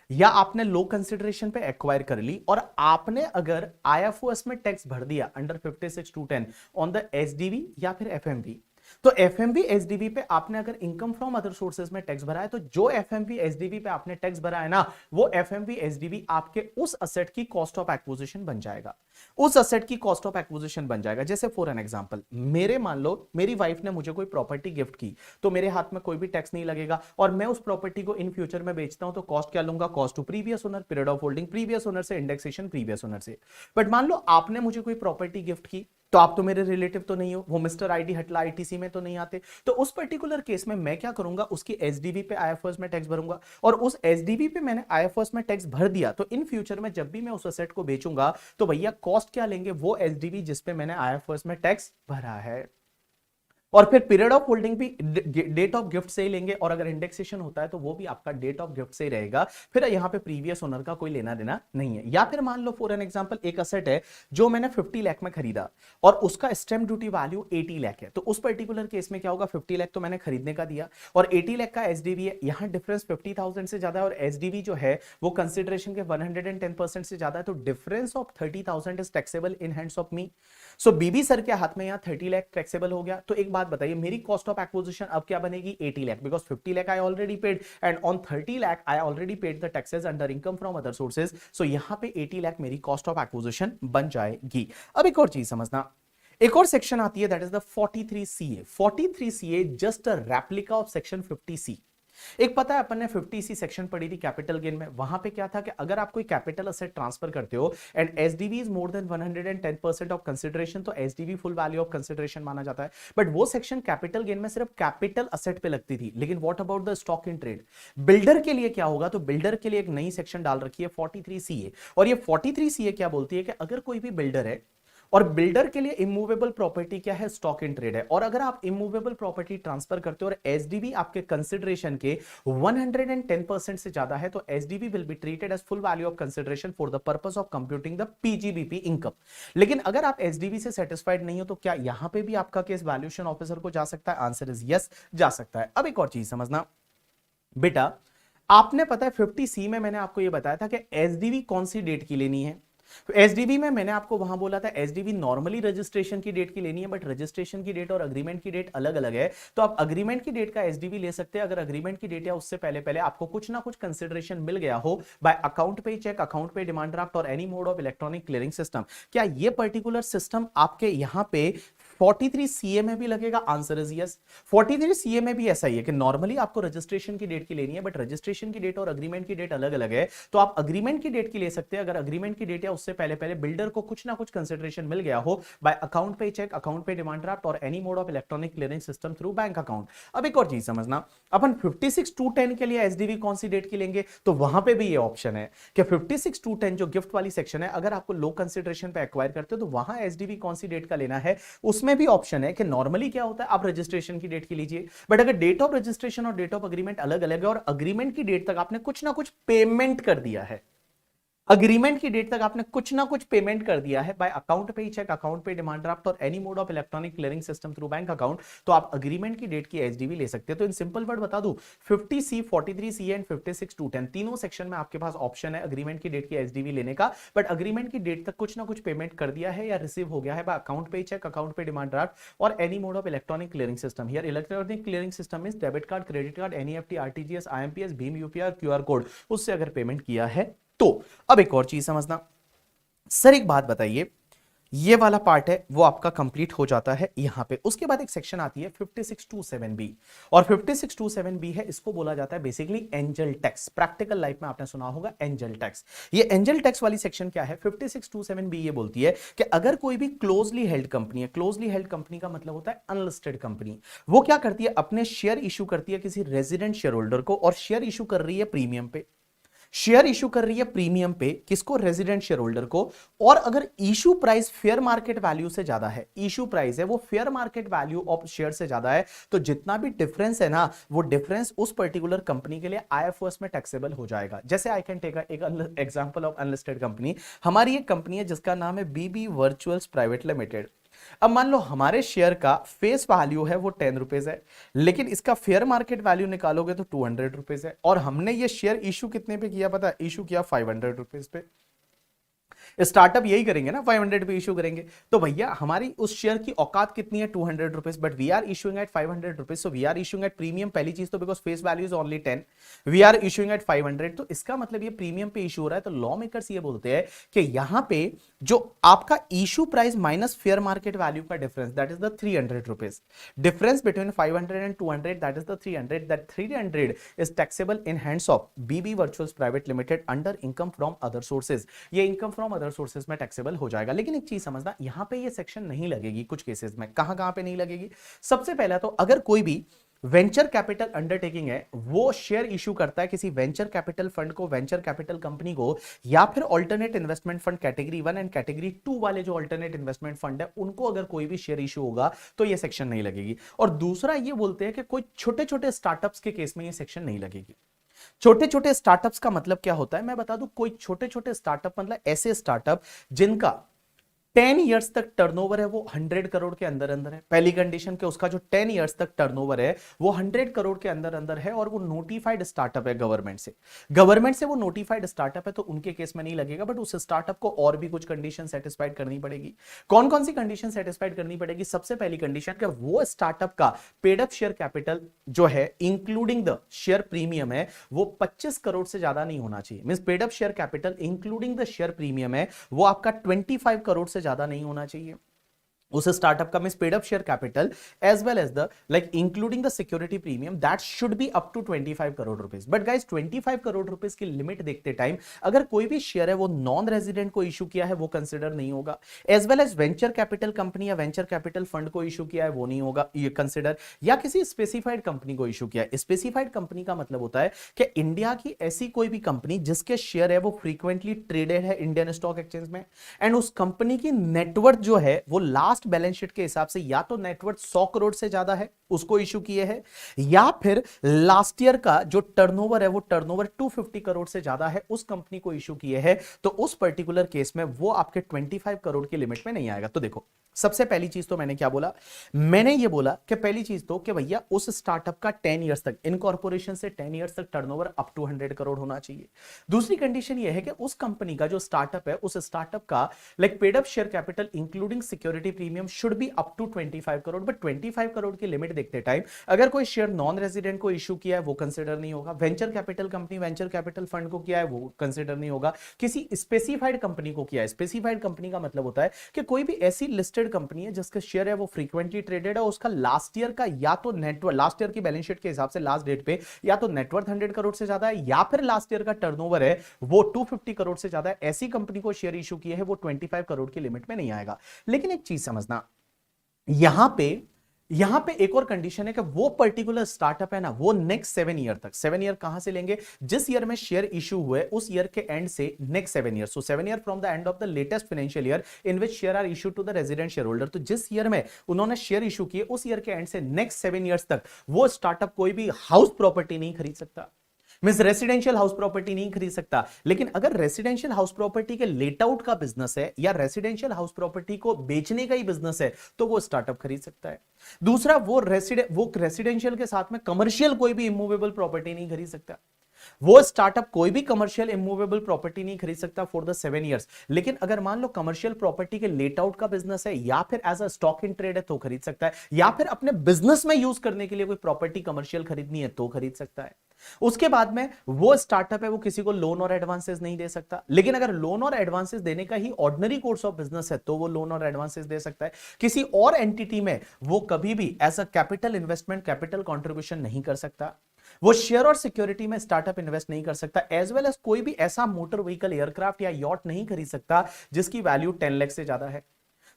या आपने लो कंसिडरेशन पे एक्वायर कर ली और आपने अगर आईएफओएस में टैक्स भर दिया अंडर 56(2)(10) ऑन द एसडीवी या फिर एफएमवी, तो एफएमवी एसडीवी पे आपने अगर इनकम फ्रॉम अदर सोर्सेज में टैक्स भरा है, तो जो एफएमवी एसडीवी पे आपने टैक्स भरा है ना, वो एफएमवी एसडीवी आपके उस असेट की कॉस्ट ऑफ एक्विजिशन बन जाएगा, उस असेट की कॉस्ट ऑफ एक्विजिशन बन जाएगा। जैसे फॉर एन एग्जांपल, मेरे मान लो मेरी वाइफ ने मुझे कोई प्रॉपर्टी गिफ्ट की, तो मेरे हाथ में कोई भी टैक्स नहीं लगेगा, और मैं उस प्रॉपर्टी को इन फ्यूचर में बेचता हूं तो कॉस्ट क्या लूंगा? Cost to previous owner, period of holding previous owner से, इंडेक्सेशन प्रीवियस ओनर से। बट मान लो आपने मुझे कोई प्रॉपर्टी गिफ्ट की तो आप तो मेरे रिलेटिव तो नहीं हो, वो मिस्टर आईडी हटला आईटीसी में तो नहीं आते। तो उस पर्टिकुलर केस में मैं क्या करूंगा, उसकी एसडीवी पे आईएफओएस में टैक्स भरूंगा, और उस एसडीवी पे मैंने आईएफओएस में टैक्स भर दिया, तो इन फ्यूचर में जब भी मैं उस एसेट को बेचूंगा तो भैया कॉस्ट क्या लेंगे, वो एसडीवी जिसपे मैंने आईएफओएस में टैक्स भरा है। और फिर पीरियड ऑफ होल्डिंग भी डेट ऑफ गिफ्ट से ही लेंगे, और अगर इंडेक्सेशन होता है तो वो भी आपका डेट ऑफ गिफ्ट से ही रहेगा, फिर यहां पे प्रीवियस ओनर का कोई लेना देना नहीं है। या फिर मान लो फॉर एन एग्जांपल एक असेट है जो मैंने 50 लाख में खरीदा और उसका स्टैंप ड्यूटी वैल्यू 80 लाख है, तो उस पर्टिकुलर केस में क्या होगा, 50 लाख तो मैंने खरीदने का दिया और 80 लाख का एसडीवी है, यहां डिफरेंस 50,000 से ज्यादा है और एसडीवी जो है वो कंसिडरेशन के 110% से ज्यादा है, तो difference of 30,000 is taxable in hands of me. So BB sir के हाथ में यहां 30 लाख टैक्सेबल हो गया। तो एक बात बताइए, मेरी कॉस्ट ऑफ एक्विजिशन अब क्या बनेगी, 80 lakh, because 50 lakh I already paid and on 30 lakh I already paid the taxes under income from other sources. So यहां पे 80 लाख मेरी कॉस्ट ऑफ एक्विजिशन बन जाएगी। अब एक और चीज समझना, एक और सेक्शन आती है that is the 43CA। 43CA just a replica of section 50C। एक पता है अपन ने 50C सेक्शन पढ़ी थी कैपिटल गेन में, वहां पे क्या था कि अगर आप कोई कैपिटल असेट ट्रांसफर करते हो and SDV is more than 110% of consideration, तो SDV full value of consideration माना जाता है। बट वो सेक्शन कैपिटल गेन में सिर्फ कैपिटल असेट पे लगती थी, लेकिन what about the stock in trade, builder के लिए क्या होगा, तो बिल्डर के लिए एक नई सेक्शन डाल रखी है 43CA। और ये 43CA क्या बोलती है कि अगर कोई भी बिल्डर है और बिल्डर के लिए इमूवेबल प्रॉपर्टी क्या है, स्टॉक इन ट्रेड है, और अगर आप इमूवेबल प्रॉपर्टी ट्रांसफर करते हो और एसडीवी आपके कंसिडरेशन के 110% से ज्यादा है, तो SDV will be treated as full value of consideration for the purpose of computing the PGBP income. लेकिन अगर आप एसडीवी से सेटिस्फाइड नहीं हो तो क्या यहां पे भी आपका केस वैल्यूएशन ऑफिसर को जा सकता है, आंसर इज यस, जा सकता है। अब एक और चीज समझना बेटा, आपने पता है 50C में मैंने आपको यह बताया था कि एसडीवी कौन सी डेट की लेनी है। एसडीवी में मैंने आपको वहां बोला था एसडीवी नॉर्मली रजिस्ट्रेशन की डेट की लेनी है, बट रजिस्ट्रेशन की डेट और अग्रीमेंट की डेट अलग अलग है, तो आप अग्रीमेंट की डेट का एसडीवी ले सकते हैं अगर अग्रीमेंट की डेट या उससे पहले पहले आपको कुछ ना कुछ कंसिडरेशन मिल गया हो बाय अकाउंट पे चेक, अकाउंट पे डिमांड ड्राफ्ट और any mode of electronic clearing system. क्या ये पर्टिकुलर सिस्टम आपके यहां पे 43CA में भी लगेगा, आंसर इज यस। 43CA में भी ऐसा ही है कि नॉर्मली आपको रजिस्ट्रेशन की डेट की लेनी है, बट रजिस्ट्रेशन की डेट और अग्रीमेंट की डेट अलग अलग है, तो आप अग्रीमेंट की डेट की ले सकते हैं अगर अग्रीमेंट की डेट या उससे पहले पहले बिल्डर को कुछ ना कुछ कंसिडरेशन मिल गया हो बाय अकाउंट पे चेक, अकाउंट पे डिमांड ड्राफ्ट और any mode of electronic clearing system through bank account. अब एक और चीज समझना, अपन 56-10 के लिए एसडीवी कौन सी डेट की लेंगे, तो वहां पे भी ये ऑप्शन है कि 56-10 जो गिफ्ट वाली सेक्शन है, अगर आपको लो कंसिडरेशन पे एक्वायर करते हो तो वहां एसडीवी कौन सी डेट का लेना है, उसमें भी ऑप्शन है कि नॉर्मली क्या होता है आप रजिस्ट्रेशन की डेट की लीजिए, बट अगर डेट ऑफ रजिस्ट्रेशन और डेट ऑफ अग्रीमेंट अलग अलग है और अग्रीमेंट की डेट तक आपने कुछ ना कुछ पेमेंट कर दिया है, अग्रीमेंट की डेट तक आपने कुछ ना कुछ पेमेंट कर दिया है बाय अकाउंट पे चेक, अकाउंट पे डिमांड ड्राफ्ट और any mode of electronic clearing system through bank account, तो आप अग्रीमेंट की डेट की एसडीवी ले सकते हैं। तो इन सिंपल वर्ड बता दूं, 50C, 43CA एंड 56-10 तीनों सेक्शन में आपके पास ऑप्शन है अग्रीमेंट की डेट की एसडीवी लेने का, बट अग्रीमेंट की डेट तक कुछ ना कुछ पेमेंट कर दिया है या रिसीव हो गया है बाय अकाउंट पे चेक, अकाउंट पे डिमांड ड्राफ्ट और any mode of electronic clearing system. Here electronic clearing system is debit card, credit card, NEFT, RTGS, IMPS, Bhim UPI, QR code, उससे अगर पेमेंट किया है तो। अब एक और चीज समझना सर, एक बात बताइए, ये वाला पार्ट है वो आपका कंप्लीट हो जाता है यहां पे, उसके बाद एक सेक्शन आती है 56-7B, और 56-7B है, इसको बोला जाता है basically angel tax. Practical life में आपने सुना होगा एंजल टैक्स। ये एंजल टैक्स वाली सेक्शन क्या है, 56-7B ये बोलती है कि अगर कोई भी क्लोजली हेल्ड कंपनी है, क्लोजली हेल्ड कंपनी का मतलब होता है अनलिस्टेड कंपनी, वो क्या करती है अपने शेयर इशू करती है किसी रेजिडेंट शेयर होल्डर को, और शेयर इशू कर रही है प्रीमियम पे, शेयर इशू कर रही है प्रीमियम पे, किसको, रेजिडेंट शेयर होल्डर को, और अगर issue price fair market value से ज्यादा है, इशू प्राइस है वो fair market value of share से ज्यादा है, तो जितना भी डिफरेंस है ना, वो डिफरेंस उस पर्टिकुलर कंपनी के लिए आईएफओएस में टैक्सेबल हो जाएगा। जैसे आई कैन टेक एक एग्जांपल ऑफ अनलिस्टेड कंपनी, हमारी एक कंपनी है जिसका नाम है बीबी वर्चुअल्स प्राइवेट लिमिटेड। अब मान लो हमारे शेयर का फेस वैल्यू है वो 10 रुपीज है, लेकिन इसका फेयर मार्केट वैल्यू निकालोगे तो 200 रुपीज है, और हमने ये शेयर इशू कितने पे किया पता है, इशू किया 500 रुपीज पे। स्टार्टअप यही करेंगे ना, 500 पे इशू करेंगे, तो भैया हमारी उस शेयर की औकात कितनी है, 200 rupees, but we are issuing at 500 rupees, so we are issuing at premium, पहली चीज तो because face value is only 10, we are issuing at 500, तो इसका मतलब ये प्रीमियम पे इशू हो रहा है। तो लॉ मेकर्स ये बोलते हैं कि यहां पे जो आपका issue price minus fair market value का difference, that is the 300 rupees, difference between 500 and 200, that is the 300, that 300 is taxable in hands of BB virtuals private limited under income from other sources. ये income from other other sources में taxable हो जाएगा। लेकिन एक चीज समझना, यहां पे ये सेक्शन नहीं लगेगी कुछ केसेस में। कहां कहां पे नहीं लगेगी? सबसे पहला तो अगर कोई भी वेंचर कैपिटल अंडरटेकिंग है, वो शेयर इशू करता है किसी वेंचर कैपिटल फंड को, वेंचर कैपिटल कंपनी को, या फिर alternate investment fund category 1 and category 2 वाले जो ऑल्टरनेट इन्वेस्टमेंट फंड है, उनको अगर कोई भी शेयर इशू होगा तो ये सेक्शन नहीं लगेगी। और दूसरा ये बोलते हैं कि कोई छोटे छोटे स्टार्टअप्स के केस में ये सेक्शन नहीं लगेगी। छोटे छोटे स्टार्टअप्स का मतलब क्या होता है मैं बता दूं। कोई छोटे छोटे स्टार्टअप मतलब ऐसे स्टार्टअप जिनका 10 इयर्स तक टर्नओवर है वो 100 करोड़ के अंदर अंदर है। पहली कंडीशन के उसका जो 10 इयर्स तक टर्नओवर है वो 100 करोड़ के अंदर अंदर है और वो नोटिफाइड स्टार्टअप है गवर्नमेंट से वो नोटिफाइड स्टार्टअप है, तो उनके केस में नहीं लगेगा। बट उस स्टार्टअप को और भी कुछ कंडीशन सेटिस्फाइड करनी पड़ेगी। कौन कौन सी कंडीशन सेटिस्फाइड करनी पड़ेगी? सबसे पहली कंडीशन कि वो स्टार्टअप का पेड अप शेयर कैपिटल जो है इंक्लूडिंग द शेयर प्रीमियम है वो 25 करोड़ से ज्यादा नहीं होना चाहिए। Means paid up share capital including the share premium है वो आपका 25 करोड़ से ज्यादा नहीं होना चाहिए। उस स्टार्टअप का means paid up share capital as well as the like including the security premium that should be up to 25 crore rupees. But guys 25 crore rupees की लिमिट देखते टाइम अगर कोई भी शेयर है वो नॉन रेजिडेंट को इशू किया है वो कंसिडर नहीं होगा। As well as venture capital company या वेंचर कैपिटल फंड को इशू किया है वो नहीं होगा ये कंसिडर, या किसी स्पेसिफाइड कंपनी को इशू किया है। स्पेसिफाइड कंपनी का मतलब होता है कि इंडिया की ऐसी कोई भी कंपनी जिसके शेयर है वो फ्रीक्वेंटली ट्रेडेड है इंडियन स्टॉक एक्सचेंज में, एंड उस कंपनी की नेटवर्थ जो है वो लास्ट बैलेंस शीट के हिसाब से या तो नेटवर्थ 100 करोड़ से ज्यादा है उसको इशू किए हैं, या फिर लास्ट ईयर का जो टर्नओवर है वो टर्नओवर 250 करोड़ से ज्यादा है उस कंपनी को इशू किए हैं, तो उस पर्टिकुलर केस में वो आपके 25 करोड़ की लिमिट में नहीं आएगा। तो देखो सबसे पहली चीज तो मैंने क्या बोला, मैंने ये बोला कि पहली चीज तो कि भैया उस स्टार्टअप का 10 इयर्स तक इनकॉर्पोरेशन से 10 इयर्स तक टर्नओवर अप टू 100 करोड़ होना चाहिए। दूसरी कंडीशन ये है कि उस कंपनी का जो स्टार्टअप है उस स्टार्टअप का like paid up share capital including security premium should be up to 25 crore. But 25 crore की लिमिट देखते टाइम अगर कोई शेयर नॉन रेजिडेंट को इशू किया है वो कंसिडर नहीं होगा, venture capital company venture capital fund को किया है वो कंसिडर नहीं होगा, किसी स्पेसिफाइड कंपनी को किया है। स्पेसिफाइड कंपनी का मतलब होता है कि कोई भी ऐसी लिस्टेड कंपनी है जिसका शेयर है वो फ्रीक्वेंटली ट्रेडेड है, उसका लास्ट ईयर का या तो नेटवर्थ लास्ट ईयर की बैलेंस शीट के हिसाब से लास्ट डेट पे या तो नेटवर्थ 100 करोड़ से ज्यादा है या फिर लास्ट ईयर का टर्नओवर है वो 250 करोड़ से ज्यादा है, ऐसी कंपनी को शेयर इशू किए है वो 25 करोड़ की लिमिट में नहीं आएगा। लेकिन एक चीज समझना, यहां पे एक और कंडीशन है कि वो पर्टिकुलर स्टार्टअप है ना वो नेक्स्ट 7 ईयर तक, 7 ईयर कहां से लेंगे? जिस ईयर में शेयर इशू हुए उस ईयर के एंड से next 7 year, so 7 year from the end of the latest financial year in which share are issue to the resident share holder. तो जिस ईयर में उन्होंने शेयर इशू किए उस ईयर के एंड से नेक्स्ट 7 ईयर्स तक वो स्टार्टअप कोई भी हाउस प्रॉपर्टी नहीं खरीद सकता, मींस रेसिडेंशियल हाउस प्रॉपर्टी नहीं खरीद सकता। लेकिन अगर रेसिडेंशियल हाउस प्रॉपर्टी के लेट आउट का बिजनेस है या रेसिडेंशियल हाउस प्रॉपर्टी को बेचने का ही बिजनेस है तो वो स्टार्टअप खरीद सकता है। दूसरा वो रेसिडेंशियल के साथ में कमर्शियल कोई भी इमूवेबल प्रॉपर्टी नहीं खरीद सकता। वो स्टार्टअप कोई भी कमर्शियल इमूवेबल प्रॉपर्टी नहीं खरीद सकता फॉर द 7 इयर्स। लेकिन अगर मान लो कमर्शियल प्रॉपर्टी के लेट आउट का बिजनेस है या फिर as a stock in trade है तो खरीद सकता है, या फिर अपने बिजनेस में यूज करने के लिए कोई प्रॉपर्टी कमर्शियल खरीदनी है तो खरीद सकता है। उसके बाद में वो स्टार्टअप है वो किसी को लोन और एडवांसेस नहीं दे सकता, लेकिन अगर लोन और एडवांसेस देने का ही ऑर्डिनरी कोर्स ऑफ बिजनेस है तो वो लोन और एडवांसेस दे सकता है। किसी और एंटिटी में वो कभी भी as a capital investment capital contribution नहीं कर सकता। वो शेयर और सिक्योरिटी में स्टार्टअप इन्वेस्ट नहीं कर सकता, एज वेल एज कोई भी ऐसा मोटर व्हीकल एयरक्राफ्ट या यॉट नहीं खरीद सकता जिसकी वैल्यू 10 लाख से ज्यादा है।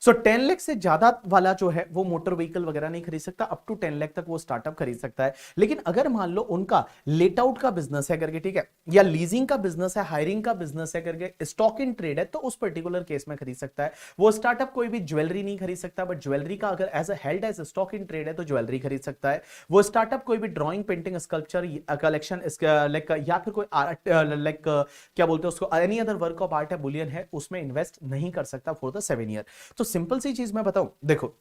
सो 10 लाख से ज्यादा वाला जो है वो मोटर व्हीकल वगैरह नहीं खरीद सकता, अप टू 10 लाख तक वो स्टार्टअप खरीद सकता है। लेकिन अगर मान लो उनका लेट आउट का बिजनेस है करके, ठीक है, या लीजिंग का बिजनेस है, हायरिंग का बिजनेस है करके, स्टॉक इन ट्रेड है, तो उस पर्टिकुलर केस में खरीद सकता है। वो स्टार्टअप कोई भी ज्वेलरी नहीं खरीद सकता, बट ज्वेलरी का अगर as held as stock in trade है तो ज्वेलरी खरीद सकता है। वो स्टार्टअप कोई भी drawing painting sculpture collection like या फिर कोई आर्ट लाइक क्या बोलते हैं उसको any other work of art है, बुलियन है, उसमें इन्वेस्ट नहीं कर सकता फॉर द 7 ईयर। तो सिंपल सी चीज मैं बताऊं, देखो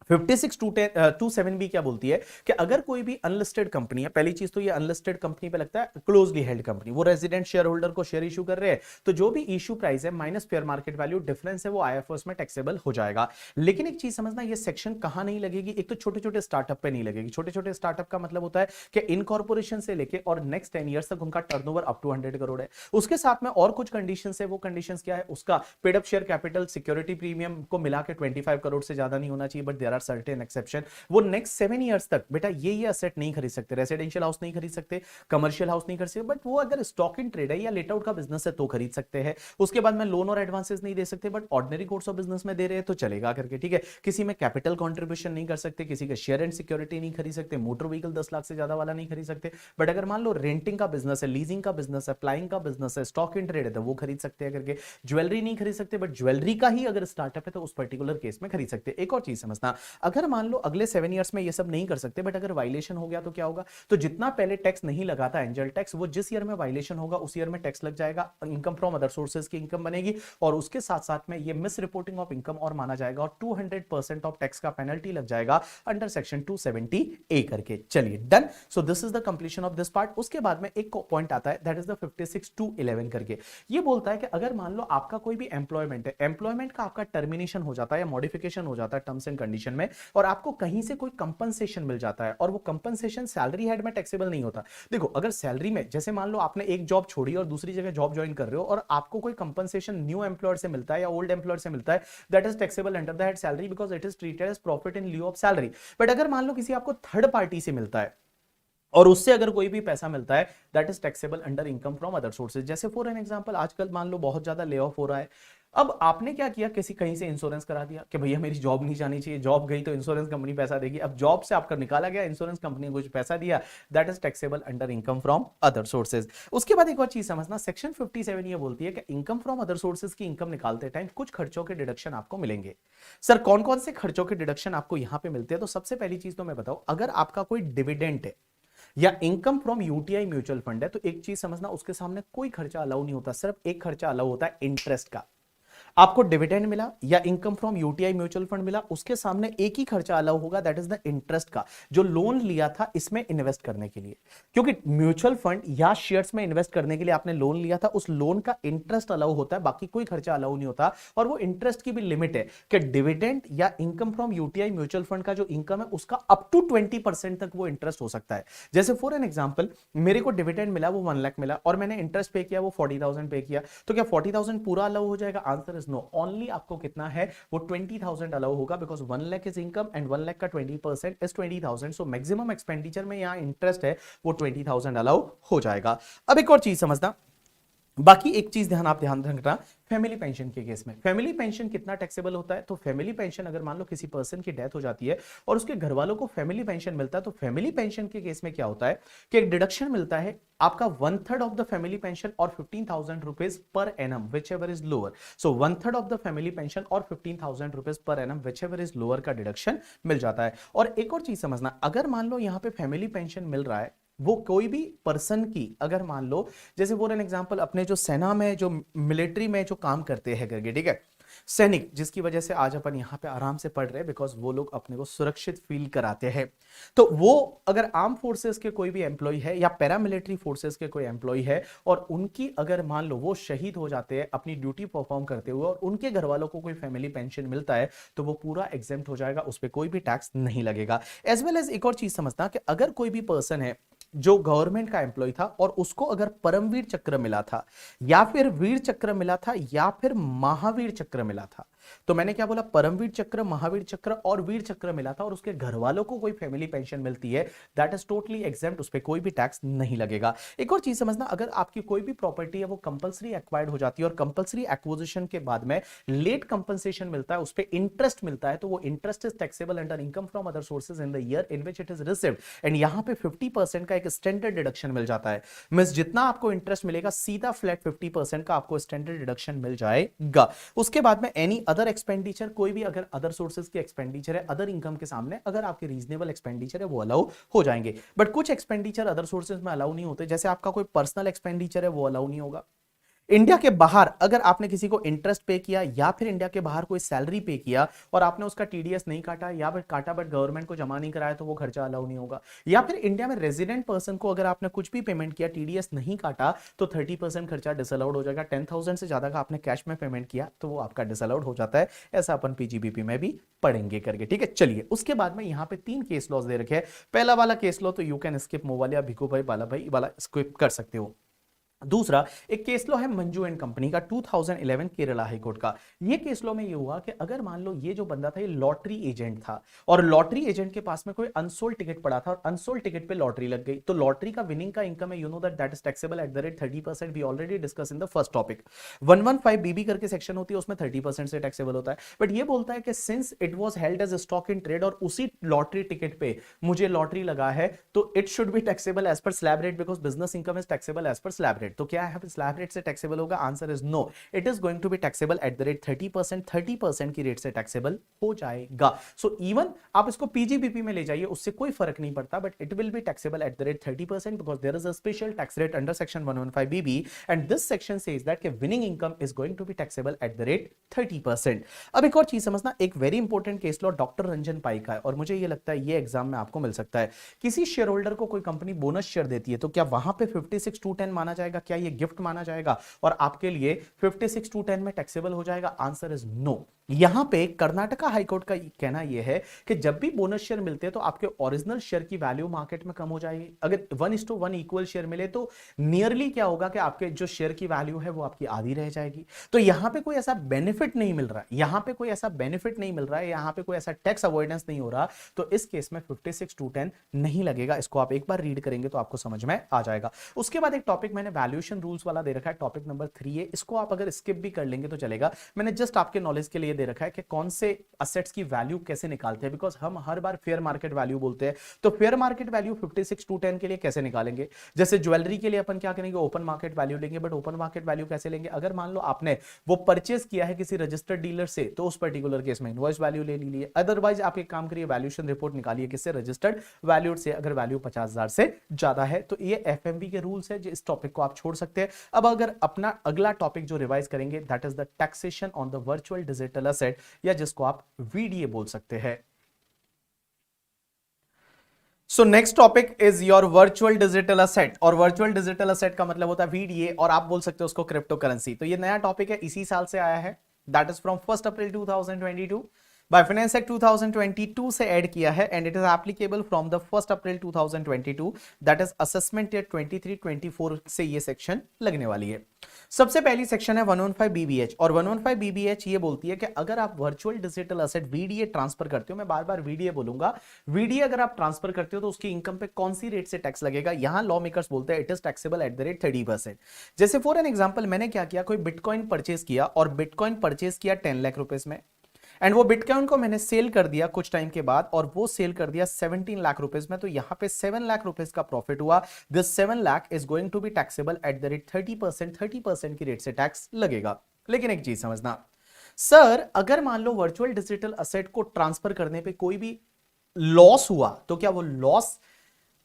5627 क्या बोलती है कि अगर कोई भी अनलिस्टेड कंपनी है, पहली चीज तो ये अनलिस्टेड कंपनी पे लगता है क्लोजली हेल्ड कंपनी, वो रेजिडेंट शेयर होल्डर को शेयर इशू कर रहे हैं, तो जो भी इशू प्राइस है minus fair market value difference है वो आईएफओएस में टैक्सेबल हो जाएगा। लेकिन एक चीज समझना, ये सेक्शन कहां नहीं लगेगी? एक तो छोटे छोटे स्टार्टअप पे नहीं लगेगी। छोटे छोटे स्टार्टअप का मतलब होता है कि इनकॉर्पोरेशन से लेके और नेक्स्ट 10 ईयर्स तक उनका टर्नओवर अप टू 100 करोड़ है। उसके साथ में और कुछ कंडीशन है, वो कंडीशन क्या है? उसका paid up share capital security premium को मिला के 25 करोड़ से ज्यादा नहीं होना चाहिए, but there are certain exception, वो नेक्स्ट 7 ईयर्स तक बेटा ये असेट नहीं खरीद सकते, रेसिडेंशियल हाउस नहीं खरीद सकते, कमर्शियल हाउस नहीं खरीद सकते, बट वो अगर स्टॉक इन ट्रेड है या लेट आउट का बिजनेस है तो खरीद सकते हैं। उसके बाद में लोन और एडवांसेस नहीं दे सकते, but ordinary course of business में दे रहे हैं तो चलेगा करके, ठीक है। किसी में कैपिटल कॉन्ट्रीब्यूशन नहीं कर सकते, किसी का शेयर एंड सिक्योरिटी नहीं खरीद सकते, मोटर व्हीकल 10 लाख से ज्यादा वाला नहीं खरीद सकते, बट अगर मान लो रेंटिंग का बिजनेस है, लीजिंग का बिजनेस है, फ्लाइंग का बिजनेस है, स्टॉक इन ट्रेड है तो वो खरीद सकते हैं करके। ज्वेलरी नहीं खरीद सकते, बट ज्वेलरी का ही अगर स्टार्टअप है तो उस पर्टिकुलर केस में खरीद सकते हैं। एक और चीज समझना, अगर मान लो अगले 7 ईयर्स में ये सब नहीं कर सकते, बट अगर वायलेशन हो गया तो क्या होगा, तो जितना पहले टैक्स नहीं लगाता एंजल टैक्स, वो जिस ईयर में वायलेशन होगा उस ईयर में टैक्स लग जाएगा, इनकम फ्रॉम अदर सोर्सेज की इनकम बनेगी, और उसके साथ साथ में ये मिस रिपोर्टिंग ऑफ इनकम और माना जाएगा, और 200% ऑफ टैक्स का पेनल्टी लग जाएगा अंडर सेक्शन 270A करके। चलिए done, so this is the completion of this part. उसके बाद में एक पॉइंट आता है दैट इज द 56(2)(11) करके। ये बोलता है कि अगर मान लो आपका कोई भी एम्प्लॉयमेंट है, एम्प्लॉयमेंट का आपका टर्मिनेशन हो जाता है या मॉडिफिकेशन हो जाता है टर्म्स एंड कंडीशन में, और आपको कहीं से कोई कंपनसेशन मिल जाता है, और वो कंपनसेशन सैलरी हेड में टैक्सेबल नहीं होता। देखो अगर सैलरी में, जैसे मान लो आपने एक जॉब छोड़ी और दूसरी जगह जॉब ज्वाइन कर रहे हो, और आपको कोई कंपनसेशन न्यू एम्प्लॉयर से मिलता है या ओल्ड एम्प्लॉयर से मिलता है, that is taxable under the head salary because it is treated as profit in lieu of salary. But अगर मान लो किसी आपको थर्ड पार्टी से मिलता है और उससे अगर कोई भी पैसा मिलता है, that is taxable under income from other sources. जैसे फॉर एन एग्जांपल आजकल मान लो बहुत ज्यादा ले ऑफ हो रहा है, अब आपने क्या किया, किसी कहीं से इंश्योरेंस करा दिया कि भैया मेरी जॉब नहीं जानी चाहिए, जॉब गई तो इंश्योरेंस कंपनी पैसा देगी, अब जॉब से आपका निकाला गया, इंश्योरेंस कंपनी को कुछ पैसा दिया, that is taxable under income from other sources. उसके बाद एक और चीज समझना, सेक्शन 57 ये बोलती है कि इनकम फ्रॉम अदर सोर्सेज की इनकम निकालते टाइम कुछ खर्चों के डिडक्शन आपको मिलेंगे। सर कौन कौन से खर्चों के डिडक्शन आपको यहां पे मिलते हैं, तो सबसे पहली चीज तो मैं बताऊं, अगर आपका कोई डिविडेंड है या income from UTI mutual fund है, तो एक चीज समझना, उसके सामने कोई खर्चा अलाउ नहीं होता, सिर्फ एक खर्चा अलाउ होता है इंटरेस्ट का। आपको डिविडेंड मिला या income from UTI mutual fund मिला, उसके सामने एक ही खर्चा अलाउ होगा, दैट इज द इंटरेस्ट का, जो लोन लिया था इसमें इन्वेस्ट करने के लिए। क्योंकि म्यूचुअल फंड या शेयर्स में इन्वेस्ट करने के लिए आपने लोन लिया था, उस लोन का इंटरेस्ट अलाउ होता है, बाकी कोई खर्चा अलाउ नहीं होता। और वो इंटरेस्ट की भी लिमिट है कि डिविडेंड या income from UTI mutual fund का जो इनकम है उसका अप टू 20% तक वो इंटरेस्ट हो सकता है। जैसे फॉर एन एग्जाम्पल मेरे को डिविडेंड मिला वो 1 लाख मिला, और मैंने इंटरेस्ट पे किया वो 40,000 पे किया, तो क्या 40,000 पूरा अलाउ हो जाएगा? आंसर इज नो, ओनली आपको कितना है वो 20,000 अलाउ होगा, because 1 lakh is income and 1 lakh का 20% इज 20,000। सो मैक्सिमम एक्सपेंडिचर में यहां इंटरेस्ट है वो 20,000 अलाउ हो जाएगा। अब एक और चीज समझना, बाकी एक चीज आप ध्यान रखना, फैमिली पेंशन के केस में फैमिली पेंशन कितना टैक्सेबल होता है, तो फैमिली पेंशन अगर मान लो किसी पर्सन की डेथ हो जाती है और उसके घर वालों को फैमिली पेंशन मिलता है, तो फैमिली पेंशन के केस में क्या होता है कि एक डिडक्शन मिलता है आपका 1/3 ऑफ द फैमिली पेंशन और 15,000 rupees per annum which ever is lower. So 1/3 of the family pension और 15,000 rupees per annum which ever is lower का डिडक्शन मिल जाता है। और एक और चीज समझना, अगर मान लो यहां पे फैमिली पेंशन मिल रहा है, वो कोई भी पर्सन की, अगर मान लो जैसे फॉर एन एग्जांपल अपने जो सेना में जो मिलिट्री में जो काम करते हैं करके, ठीक है, सैनिक, जिसकी वजह से आज अपन यहां पे आराम से पढ़ रहे हैं, बिकॉज वो लोग अपने को सुरक्षित फील कराते हैं। तो वो अगर आर्म फोर्सेस के कोई भी एम्प्लॉय है या पैरामिलिट्री फोर्सेस के कोई एम्प्लॉय है और उनकी अगर मान लो वो शहीद हो जाते हैं अपनी ड्यूटी परफॉर्म करते हुए और उनके घर वालों को कोई फैमिली पेंशन मिलता है, तो वो पूरा एग्जेम्प्ट हो जाएगा, उस पर कोई भी टैक्स नहीं लगेगा। एज वेल एज एक और चीज समझना कि अगर कोई भी पर्सन है जो गवर्नमेंट का एम्प्लॉय था और उसको अगर परमवीर चक्र मिला था या फिर वीर चक्र मिला था या फिर महावीर चक्र मिला था, तो मैंने क्या बोला, परमवीर चक्र, महावीर चक्र और वीर चक्र मिला था और उसके घर वालों को कोई फैमिली पेंशन मिलती है, दैट इज टोटली एग्जेम्प्ट, उस पर कोई भी टैक्स नहीं लगेगा। एक और चीज समझना, अगर आपकी कोई भी प्रॉपर्टी है वो कंपलसरी एक्वायर्ड हो जाती है और कंपलसरी एक्विजिशन के बाद में लेट कंपनसेशन मिलता है, उस पर इंटरेस्ट मिलता है, तो वो interest is taxable under income from other sources in the year in which it is received, and यहां पे 50% का एक स्टैंडर्ड डिडक्शन मिल जाता है। मींस जितना आपको इंटरेस्ट मिलेगा सीधा फ्लैट 50% का आपको स्टैंडर्ड डिडक्शन मिल जाएगा। उसके बाद में एनी अदर एक्सपेंडिचर, कोई भी अगर अदर सोर्सेज के एक्सपेंडिचर है अदर इनकम के सामने, अगर आपके रीजनेबल एक्सपेंडिचर है वो अलाउ हो जाएंगे। बट कुछ एक्सपेंडिचर अदर सोर्सेज में अलाउ नहीं होते, जैसे आपका कोई पर्सनल एक्सपेंडिचर है वो अलाउ नहीं होगा। इंडिया के बाहर अगर आपने किसी को इंटरेस्ट पे किया या फिर इंडिया के बाहर कोई सैलरी पे किया और आपने उसका टीडीएस नहीं काटा या फिर काटा बट गवर्नमेंट को जमा नहीं कराया, तो वो खर्चा अलाउ नहीं होगा। या फिर इंडिया में रेजिडेंट पर्सन को अगर आपने कुछ भी पेमेंट किया, टीडीएस नहीं काटा, तो 30% खर्चा डिसअलाउड हो जाएगा। 10,000 से ज्यादा का आपने कैश में पेमेंट किया तो वो आपका डिसअलाउड हो जाता है। ऐसा अपन पीजीबीपी में भी पढ़ेंगे करके, ठीक है। चलिए उसके बाद में यहाँ पे 3 केस लॉज दे रखे हैं। पहला वाला केस लॉ तो यू कैन स्किप, मोबाइल या भिकू भाई बाला भाई वाला स्किप कर सकते हो। दूसरा एक केस लॉ है मंजू एंड कंपनी का 2011 केरला हाई कोर्ट का। ये केस लॉ में ये हुआ कि अगर मान लो ये जो बंदा था ये लॉटरी एजेंट था और लॉटरी एजेंट के पास में कोई अनसोल्ड टिकट पड़ा था और अनसोल्ड टिकट पे लॉटरी लग गई, तो लॉटरी का विनिंग का इनकम है, you know that is taxable at the rate 30%। We already discuss in the first topic. 115 BB करके सेक्शन होती है, उसमें 30% से टैक्सेबल होता है। बट ये बोलता है कि since it was held as stock in trade और उसी लॉटरी टिकट पे मुझे लॉटरी लगा है, तो it should be taxable as per slab rate because business income is taxable as per slab rate. तो क्या है स्लैब रेट से टैक्सेबल होगा? Answer is no, it is going to be taxable at the rate 30%। 30% की rate से taxable हो जाएगा। So even आप इसको पीजीबीपी में ले जाइए, उससे कोई फर्क नहीं पड़ता, but it will be taxable at the rate 30% because there is a special tax rate under section 115 BB and this section says that कि winning income is going to be taxable at the rate 30%। अब एक और चीज समझना, एक very important case law doctor Ranjan Pai का है और मुझे ये लगता है ये एग्जाम में आपको मिल सकता है। किसी शेयर होल्डर को कोई कंपनी बोनस शेयर देती है, तो क्या वहां पे 56(2)(10) माना जाएगा? क्या ये गिफ्ट माना जाएगा और आपके लिए 56(2)(10) में टैक्सेबल हो जाएगा? Answer is no. यहां पे कर्नाटका हाईकोर्ट का कहना यह है कि जब भी बोनस शेयर मिलते हैं तो आपके ओरिजिनल शेयर की वैल्यू मार्केट में कम हो जाएगी। अगर 1:1 इक्वल शेयर मिले तो नियरली क्या होगा कि आपके जो शेयर की वैल्यू है वो आपकी आधी रह जाएगी। तो यहां पे कोई ऐसा बेनिफिट नहीं मिल रहा है, यहां पे कोई ऐसा बेनिफिट नहीं मिल रहा है, यहां पे कोई ऐसा टैक्स अवॉइडेंस नहीं हो रहा, तो इस केस में 56(2)(10) नहीं लगेगा। इसको आप एक बार रीड करेंगे तो आपको समझ में आ जाएगा। उसके बाद एक टॉपिक मैंने वैल्यूएशन रूल्स वाला दे रखा है, टॉपिक नंबर 3 है। इसको आप अगर स्किप भी कर लेंगे तो चलेगा। मैंने जस्ट आपके नॉलेज के लिए दे रखा है कि कौन से असेट्स की वैल्यू कैसे निकालते हैं, बिकॉज हम हर बार फेयर मार्केट वैल्यू बोलते हैं। तो फेयर मार्केट वैल्यू 56(2)(10) के लिए कैसे निकालेंगे? जैसे ज्वेलरी के लिए अपन क्या करेंगे, ओपन मार्केट वैल्यू लेंगे, बट ओपन मार्केट वैल्यू कैसे लेंगे? अगर मान लो आपने वो परचेज किया है किसी रजिस्टर्ड डीलर से, तो उस पर्टिकुलर केस में इनवॉइस वैल्यू ले लीजिए। अदरवाइज आप एक काम करिए, वैल्यूएशन रिपोर्ट निकालिए किससे? रजिस्टर्ड वैल्यू से, अगर वैल्यू 50,000 से ज्यादा है। तो ये एफएमवी के रूल्स है, जो इस टॉपिक को आप छोड़ सकते हैं। अब अगर अपना अगला टॉपिक जो रिवाइज करेंगे that is the taxation on the virtual digital asset, या जिसको आप वीडीए बोल सकते हैं। So next topic is your virtual digital asset, और वर्चुअल डिजिटल असेट का मतलब होता है वीडीए, और आप बोल सकते हो उसको क्रिप्टो करेंसी। तो ये नया टॉपिक है, इसी साल से आया है, that is from 1 April 2022 by finance act 2022 से ऐड किया है and it is applicable from the 1 April 2022, that is assessment year 23-24 से ये सेक्शन लगने वाली है। सबसे पहली सेक्शन है 115 बीबीएच, और 115 बीबीएच ये बोलती है कि अगर आप virtual digital asset VDA transfer करते हो, मैं बार बार वीडीए बोलूंगा, वीडीए अगर आप ट्रांसफर करते हो तो उसकी इनकम पे कौन सी रेट से टैक्स लगेगा? यहां लॉ मेकर्स बोलते हैं it is taxable at the rate 30%। जैसे फॉर एन एग्जांपल मैंने क्या किया, कोई बिटकॉइन परचेज किया और बिटकॉइन परचेज किया 10 लाख रुपए में, एंड वो बिटकॉइन को मैंने सेल कर दिया कुछ टाइम के बाद, और वो सेल कर दिया 17 लाख रुपीस में, तो यहां पे 7 लाख रुपीस का प्रॉफिट हुआ। This 7 lakh is going to be taxable at the rate 30%। 30% की रेट से टैक्स लगेगा। लेकिन एक चीज समझना सर, अगर मान लो वर्चुअल डिजिटल असेट को ट्रांसफर करने पे कोई भी लॉस हुआ, तो क्या वो लॉस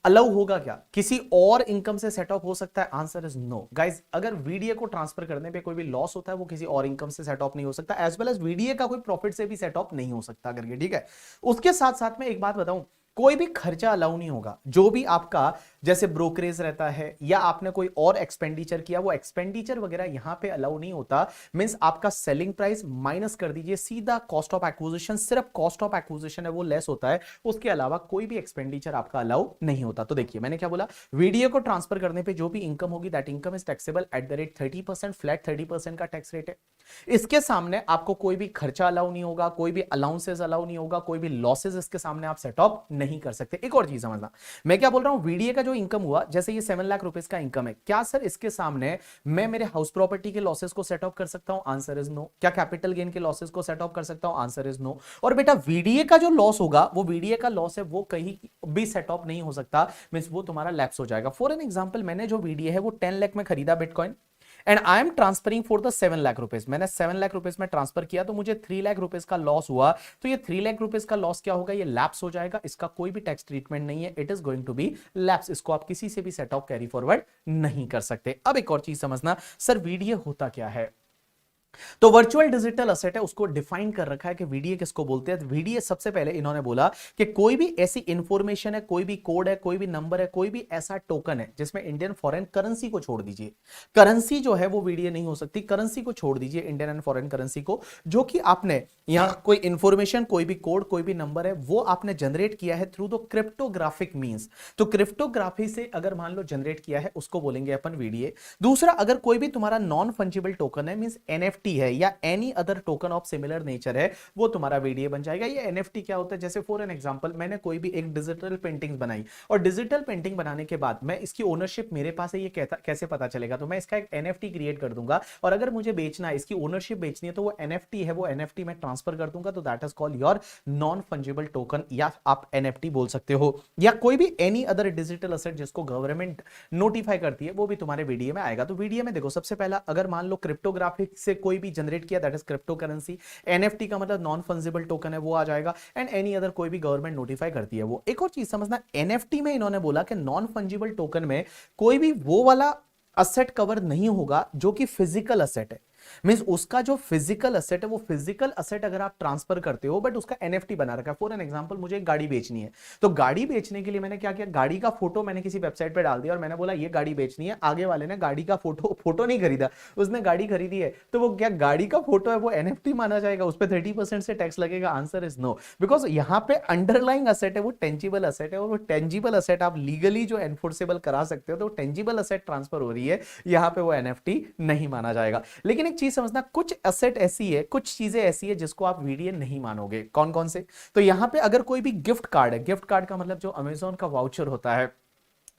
अलाउ होगा? क्या किसी और इनकम से सेट ऑफ हो सकता है? Answer is no. गाइज, अगर वीडीए को ट्रांसफर करने पे कोई भी लॉस होता है, वो किसी और इनकम से सेट ऑफ नहीं हो सकता, एज वेल एज वीडीए का कोई प्रॉफिट से भी सेट ऑफ नहीं हो सकता करके, ठीक है। उसके साथ साथ में एक बात बताऊं, कोई भी खर्चा अलाउ नहीं होगा, जो भी आपका जैसे ब्रोकरेज रहता है या आपने कोई और एक्सपेंडिचर किया, वो एक्सपेंडिचर वगैरह यहां पे अलाउ नहीं होता। मींस आपका सेलिंग प्राइस माइनस कर दीजिए, सीधा कॉस्ट ऑफ एक्विजिशन, सिर्फ कॉस्ट ऑफ एक्विजिशन है वो लेस होता है, उसके अलावा कोई भी एक्सपेंडिचर आपका अलाउ नहीं होता। तो देखिए मैंने क्या बोला, वीडीए को ट्रांसफर करने पे जो भी इनकम होगी that income is taxable at the rate 30%, flat 30% का टैक्स रेट है। इसके सामने आपको कोई भी खर्चा अलाउ नहीं होगा, कोई भी अलाउंसेस अलाउ नहीं होगा, कोई भी लॉसेस इसके सामने आप सेट ऑफ नहीं कर सकते। एक और चीज समझना, मैं क्या बोल रहा हूं, वीडीए का जो इनकम हुआ, जैसे ये 7 लाख रुपीस का इनकम है, क्या सर इसके सामने मैं मेरे हाउस प्रॉपर्टी के लॉसेस को सेट ऑफ कर सकता हूं? Answer is no. क्या कैपिटल गेन के लॉसेस को सेट ऑफ कर सकता हूं? Answer is no. और बेटा वीडीए का जो लॉस होगा, वो वीडीए का लॉस है, वो कहीं भी सेट ऑफ नहीं हो सकता, मींस वो तुम्हारा लैप्स हो जाएगा। फॉर एन एग्जांपल, मैंने जो वीडीए है वो 10 लाख में खरीदा bitcoin, and I am transferring for the 7 lakh rupees, मैंने 7 लाख रुपीज में ट्रांसफर किया, तो मुझे 3 लाख रुपीज का लॉस हुआ, तो ये 3 लाख रुपीज का लॉस क्या होगा? ये लैप्स हो जाएगा, इसका कोई भी टैक्स ट्रीटमेंट नहीं है, it is going to be lapse, इसको आप किसी से भी सेट ऑफ कैरी फॉरवर्ड नहीं कर सकते। अब एक और चीज समझना, सर वीडीए होता क्या है? तो वर्चुअल डिजिटल असेट है, उसको डिफाइन कर रखा है कि वीडीए किसको बोलते हैं। वीडीए सबसे पहले इन्होंने बोला कि कोई भी ऐसी इंफॉर्मेशन है, कोई भी कोड है, कोई भी नंबर है, कोई भी ऐसा टोकन है जिसमें इंडियन फॉरेन करेंसी को छोड़ दीजिए, करेंसी जो है वो वीडीए नहीं हो सकती, करेंसी को छोड़ दीजिए, इंडियन एंड फॉरेन करेंसी को, जो कि आपने यहां कोई इंफॉर्मेशन, कोई भी कोड, कोई भी नंबर है, वो आपने जनरेट किया है थ्रू द क्रिप्टोग्राफिक मींस। तो क्रिप्टोग्राफी से अगर मान लो जनरेट किया है, उसको बोलेंगे अपन वीडीए। दूसरा, अगर कोई भी तुम्हारा नॉन फंजिबल टोकन है, मींस एनएफटी है या any other token of similar nature है, वो तुम्हारा वीडीए बन जाएगा। ये एनएफटी क्या होता है, जैसे फॉर एन एग्जांपल मैंने कोई भी एक डिजिटल पेंटिंग बनाई और डिजिटल पेंटिंग बनाने के बाद मैं इसकी ओनरशिप मेरे पास है, ये कैसे पता चलेगा, तो मैं इसका एक एनएफटी क्रिएट कर दूंगा और अगर मुझे बेचना है, इसकी ओनरशिप बेचनी है, तो वो एनएफटी है, वो एनएफटी मैं ट्रांसफर कर दूंगा, तो that is called your non fungible token, या आप एनएफटी बोल सकते हो। या कोई भी एनी अदर डिजिटल असेट जिसको गवर्नमेंट नोटिफाई करती है, वो भी तुम्हारे वीडीए में आएगा। तो वीडीए में देखो, सबसे पहला अगर मान लो क्रिप्टोग्राफिक से कोई भी जनरेट किया, that is crypto currency. NFT का मतलब नॉन फंजिबल टोकन है, वो आ जाएगा। एंड एनी अदर कोई भी गवर्नमेंट नोटिफाई करती है वो। एक और चीज समझना, एनएफटी में इन्होंने बोला कि नॉन फंजिबल टोकन में कोई भी वो वाला असेट कवर नहीं होगा जो कि फिजिकल असेट है। मींस उसका जो फिजिकल असेट है, वो फिजिकल असेट अगर आप ट्रांसफर करते हो बट उसका एनएफटी बना रखा है। फॉर एन एग्जांपल, मुझे एक गाड़ी बेचनी है, तो गाड़ी बेचने के लिए मैंने क्या किया, गाड़ी का फोटो मैंने किसी वेबसाइट पे डाल दिया और मैंने बोला ये गाड़ी बेचनी है। आगे वाले ने गाड़ी का फोटो नहीं खरीदा, उसने गाड़ी खरीदी है, तो वो क्या गाड़ी का फोटो है, वो एनएफटी माना जाएगा, उस पर 30% से टैक्स लगेगा? आंसर इज नो, बिकॉज यहां पे अंडरलाइंग असेट है, वो टेंजिबल असेट है, और वो टेंजिबल असेट आप लीगली जो एनफोर्सेबल करा सकते हो, तो टेंजिबल असेट ट्रांसफर हो रही है, यहां पे वो एनएफटी नहीं माना जाएगा। लेकिन एक चीज समझना, कुछ एसेट ऐसी है, कुछ चीजें ऐसी है जिसको आप वीडीए नहीं मानोगे। कौन कौन से? तो यहां पे अगर कोई भी गिफ्ट कार्ड है, गिफ्ट कार्ड का मतलब जो अमेजोन का वाउचर होता है,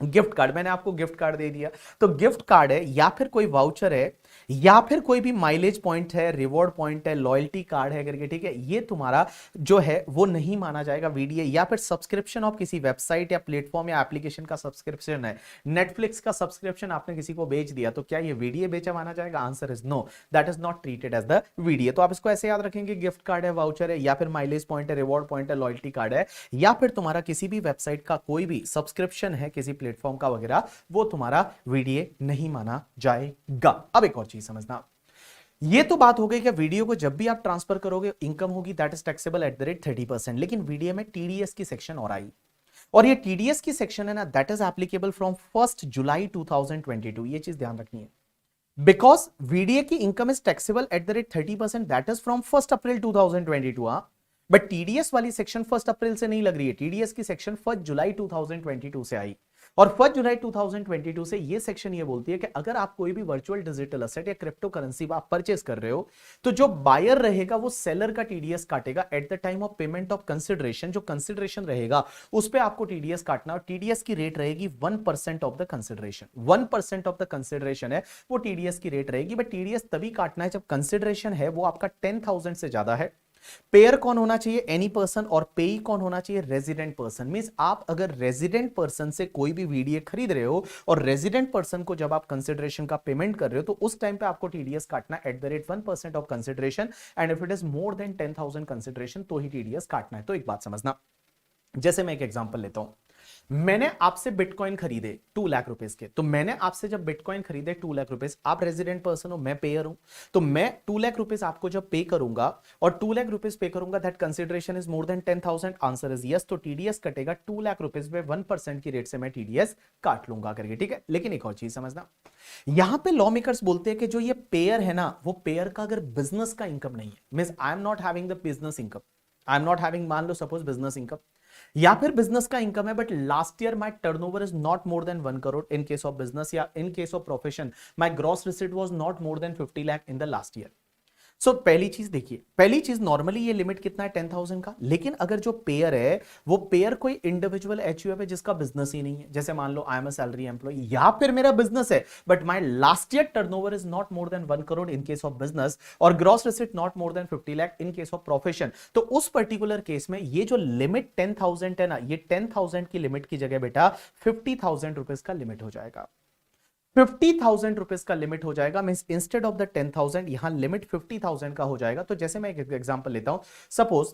गिफ्ट कार्ड, मैंने आपको गिफ्ट कार्ड दे दिया, तो गिफ्ट कार्ड है, या फिर कोई वाउचर है, या फिर कोई भी माइलेज पॉइंट है, रिवॉर्ड पॉइंट है, लॉयल्टी कार्ड है करके, ठीक है, ये तुम्हारा जो है वो नहीं माना जाएगा वीडीए। या फिर सब्सक्रिप्शन ऑफ किसी वेबसाइट या प्लेटफॉर्म या एप्लीकेशन का सब्सक्रिप्शन है, नेटफ्लिक्स का सब्सक्रिप्शन आपने किसी को बेच दिया, तो क्या ये वीडीए बेचा माना जाएगा? Answer is no, that is not treated as the VDA. तो आप इसको ऐसे याद रखेंगे, गिफ्ट कार्ड है, वाउचर है, या फिर माइलेज पॉइंट है, रिवॉर्ड पॉइंट है, लॉयल्टी कार्ड है, या फिर तुम्हारा किसी भी वेबसाइट का कोई भी सब्सक्रिप्शन है किसी प्लेटफॉर्म का वगैरह, वो तुम्हारा वीडीए नहीं माना जाएगा। अब एक और चीज समझना, ये तो बात हो गई कि वीडियो को जब भी आप ट्रांसफर करोगे इनकम होगी, that is taxable at the rate 30%। लेकिन वीडियो में टीडीएस की सेक्शन और आई, और ये टीडीएस की सेक्शन है ना, दैट इज एप्लीकेबल फ्रॉम 1 जुलाई 2022। ये चीज ध्यान रखनी है, बिकॉज वीडीए की income is taxable at the rate 30%, that is from 1 अप्रैल 2022। हाँ, बट टीडीएस वाली सेक्शन 1 अप्रैल से नहीं लग रही है, टीडीएस की सेक्शन 1 जुलाई 2022 से आई। और 1 जुलाई 2022 से ये सेक्शन ये बोलती है कि अगर आप कोई भी वर्चुअल डिजिटल असेट या क्रिप्टो करेंसी आप परचेस कर रहे हो, तो जो बायर रहेगा वो सेलर का टीडीएस काटेगा at the time of payment of consideration. जो कंसिडरेशन रहेगा उस पे आपको टीडीएस काटना, और टीडीएस की रेट रहेगी 1% of the consideration. 1% of the consideration है वो टीडीएस की रेट रहेगी, बट टीडीएस तभी काटना है जब कंसिडरेशन है वो आपका 10,000 से ज्यादा है। पेयर कौन होना चाहिए? Any person. और पेई कौन होना चाहिए? Resident person. मींस आप अगर रेजिडेंट पर्सन से कोई भी वीडीए खरीद रहे हो और रेजिडेंट पर्सन को जब आप कंसिडरेशन का पेमेंट कर रहे हो, तो उस टाइम पे आपको टीडीएस काटना eight the rate 1% of consideration, and if it is more then 10,000 consideration तो ही टीडीएस काटना है। तो एक बात समझना, जैसे मैं एक एग्जांपल लेता हूं, मैंने आपसे बिटकॉइन खरीदे 2 लाख रुपीस के, तो मैंने आपसे जब बिटकॉइन खरीदे 2 लाख रुपीस, आप रेजिडेंट पर्सन हो, मैं पेयर हूं, तो मैं 2 लाख रुपीस आपको जब पे करूंगा और 2 लाख रुपीस पे करूंगा, that consideration is more then 10,000, answer is yes. तो टीडीएस कटेगा 2 लाख रुपीस पे 1% की रेट से मैं टीडीएस काट लूंगा करके, ठीक है। लेकिन एक और चीज समझना, यहां पे लॉ मेकर्स बोलते हैं कि जो ये पेयर है ना, वो पेयर का अगर बिजनेस का इनकम नहीं है, means I am not having the business income, I am not having, मान लो सपोज बिजनेस इनकम, या फिर बिजनेस का इनकम है but last year my turnover is not more than 1 crore in case of business, या in case of profession my gross receipt was not more than 50 lakh in the last year. So पहली चीज देखिए, पहली चीज normally ये limit कितना है? 10,000 का। लेकिन अगर जो पेयर है वो पेयर कोई इंडिविजुअल एचयूएफ है जिसका बिजनेस ही नहीं है, जैसे मान लो I am a salary employ, या फिर मेरा बिजनेस है but my last year turnover is not more than 1 crore in case of business, और gross receipt not more than 50 lakh in case of profession, तो उस पर्टिकुलर केस में ये जो लिमिट 10,000 है ना, ये 10,000 की लिमिट की जगह बेटा 50,000 रुपीज का लिमिट हो जाएगा। 50,000 रुपीज का लिमिट हो जाएगा, मींस इंस्टेड ऑफ द 10,000 यहां लिमिट 50,000 का हो जाएगा। तो जैसे मैं एक एग्जांपल लेता हूं, suppose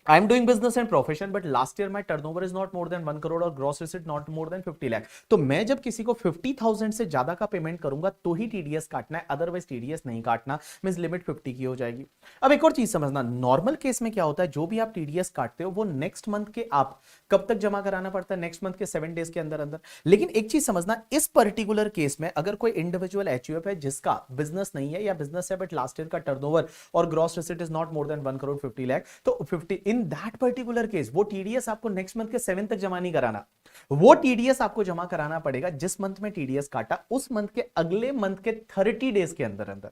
I am doing business and profession but last year my turnover is not more than 1 crore और gross receipt not more than 50 lakh. तो मैं जब किसी को 50,000 से ज्यादा का पेमेंट करूंगा तो ही टीडीएस काटना है, अदरवाइज टीडीएस नहीं काटना, मींस लिमिट 50 की हो जाएगी। अब एक और चीज समझना, नॉर्मल केस में क्या होता है, जो भी आप टीडीएस काटते हो वो नेक्स्ट मंथ के आप कब तक जमा कराना पड़ता है, नेक्स्ट मंथ के 7 डेज के अंदर अंदर। लेकिन एक चीज समझना, इस पर्टिकुलर केस में अगर कोई इंडिविजुअल एचयूएफ है जिसका बिजनेस नहीं है या बिजनेस है बट लास्ट ईयर का टर्नओवर और gross receipt is not more than 1 crore 50 lakh, तो 50 इन दैट पर्टिकुलर केस वो टीडीएस आपको नेक्स्ट मंथ के 7 तक जमा नहीं कराना, वो टीडीएस आपको जमा कराना पड़ेगा जिस मंथ में टीडीएस काटा उस मंथ के अगले मंथ के 30 डेज के अंदर अंदर,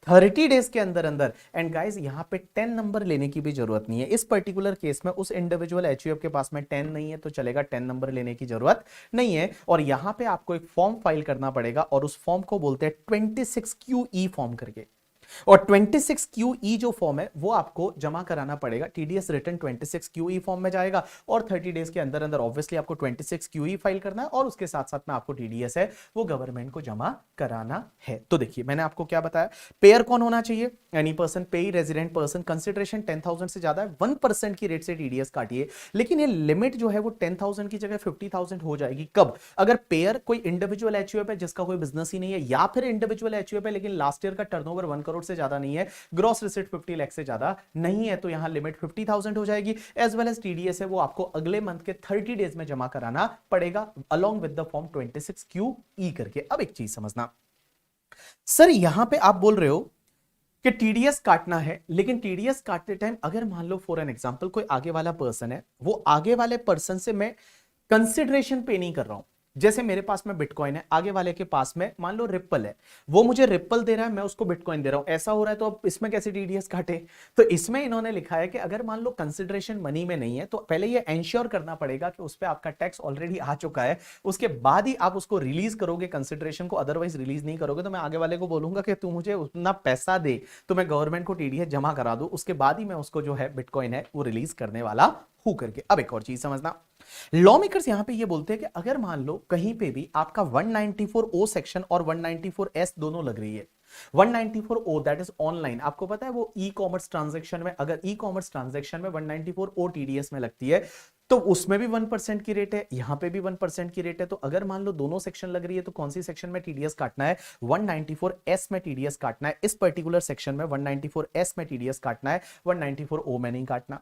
30 डेज के अंदर अंदर। एंड गाइस यहां पे 10 नंबर लेने की भी जरूरत नहीं है इस पर्टिकुलर केस में। उस इंडिविजुअल एचयूएफ के पास में 10 नहीं है तो चलेगा, 10 नंबर लेने की जरूरत नहीं है। और यहां पे आपको एक फॉर्म फाइल करना पड़ेगा और उस फॉर्म को बोलते हैं 26QE फॉर्म करके, और 26QE जो फॉर्म है वो आपको जमा कराना पड़ेगा। टीडीएस रिटर्न 26QE फॉर्म में जाएगा और 30 डेज के अंदर अंदर ऑब्वियसली आपको 26QE फाइल करना है और उसके साथ साथ में आपको टीडीएस है वो गवर्नमेंट को जमा कराना है। तो देखिए मैंने आपको क्या बताया, पेयर कौन होना चाहिए, एनी पर्सन, पेई रेजिडेंट पर्सन, कंसिडरेशन 10,000 से ज्यादा है, 1% की रेट से टीडीएस काटिए। लेकिन ये लिमिट जो है वो 10,000 की जगह 50,000 हो जाएगी। कब, अगर पेयर कोई इंडिविजुअल एचयूएफ है जिसका कोई बिजनेस ही नहीं है, या फिर इंडिविजुअल एचयूएफ है लेकिन लास्ट ईयर का टर्नओवर 1 करोड़ से ज्यादा नहीं है, ग्रॉस रिसीट 50 लाख से ज्यादा नहीं है, तो यहां लिमिट 50,000 हो जाएगी। एज वेल एज टीडीएस है वो आपको अगले मंथ के 30 डेज में जमा कराना पड़ेगा along with the form 26QE करके। अब एक चीज समझना, सर यहां पे आप बोल रहे हो कि टीडीएस काटना है, लेकिन टीडीएस काटते टाइम अगर मान लो फॉर एन एग्जांपल कोई आगे वाला पर्सन है, वो आगे वाले पर्सन से मैं कंसिडरेशन पे नहीं कर रहा हूं। जैसे मेरे पास में बिटकॉइन है, आगे वाले के पास में मान लो रिप्पल है, वो मुझे रिप्पल दे रहा है, मैं उसको बिटकॉइन दे रहा हूं, ऐसा हो रहा है, तो अब इसमें कैसे टीडीएस काटे। तो इसमें इन्होंने लिखा है कि अगर मान लो कंसिडरेशन मनी में नहीं है तो पहले ये एंश्योर करना पड़ेगा कि उस पर आपका टैक्स ऑलरेडी आ चुका है, उसके बाद ही आप उसको रिलीज करोगे कंसिडरेशन को, अदरवाइज रिलीज नहीं करोगे तो मैं आगे वाले को बोलूंगा कि तू मुझे उतना पैसा दे तो मैं गवर्नमेंट को टीडीएस जमा करा दूं, उसके बाद ही मैं उसको जो है बिटकॉइन है वो रिलीज करने वाला हूं करके। अब एक और चीज समझना, लॉ मेकर्स यहां पे ये बोलते हैं कि अगर मान लो कहीं पे भी आपका 194O सेक्शन और 194S दोनों लग रही है, 194O दैट इज ऑनलाइन, आपको पता है वो ई कॉमर्स ट्रांजैक्शन में, अगर ई कॉमर्स ट्रांजैक्शन में 194O टीडीएस में लगती है तो उसमें भी 1% की रेट है, यहां पे भी 1% की रेट है। तो अगर मान लो दोनों सेक्शन लग रही है तो कौन सी सेक्शन में टीडीएस काटना है, 194S में टीडीएस काटना है। इस पर्टिकुलर सेक्शन में 194S में टीडीएस काटना है, 194O में नहीं काटना।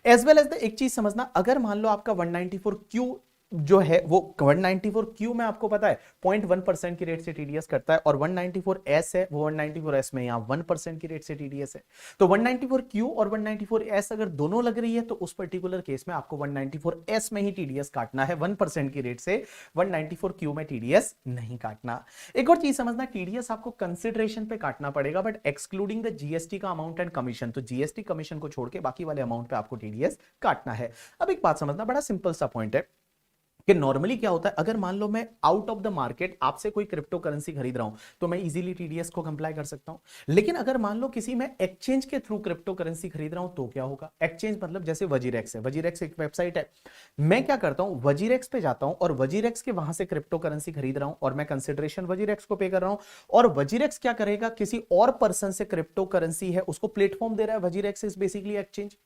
एज वेल एज एक चीज समझना, अगर मान लो आपका 194Q जो है वो 194Q में आपको पता है 0.1% की रेट से टीडीएस करता है, और 194S है वो 194S में यहां 1% की रेट से टीडीएस है। तो 194Q और 194S अगर दोनों लग रही है तो उस पर्टिकुलर केस में आपको 194S में ही टीडीएस काटना है 1% की रेट से, 194Q में टीडीएस नहीं काटना। एक और चीज समझना, टीडीएस आपको कंसिडरेशन पे काटना पड़ेगा बट एक्सक्लूडिंग द जीएसटी का अमाउंट एंड कमीशन, तो जीएसटी कमीशन को छोड़ के बाकी वाले अमाउंट पे आपको टीडीएस काटना है। अब एक बात समझना, बड़ा सिंपल सा पॉइंट है कि नॉर्मली क्या होता है, अगर मान लो मैं आउट ऑफ द मार्केट आपसे कोई क्रिप्टो करेंसी खरीद रहा हूं तो मैं इजीली टीडीएस को कंप्लाई कर सकता हूं। लेकिन अगर मान लो किसी मैं एक्सचेंज के थ्रू क्रिप्टो करेंसी खरीद रहा हूं तो क्या होगा, एक्सचेंज मतलब जैसे वजीरेक्स है, वजीरेक्स एक वेबसाइट है, मैं क्या करता हूं वजीरेक्स पे जाता हूं और वजीरेक्स के वहां से क्रिप्टो करेंसी खरीद रहा हूं और मैं कंसिडरेशन वजीरेक्स को पे कर रहा हूं, और वजीरेक्स क्या करेगा, किसी और पर्सन से क्रिप्टो करेंसी है उसको प्लेटफॉर्म दे रहा है, वजीरेक्स इज बेसिकली एक्सचेंज।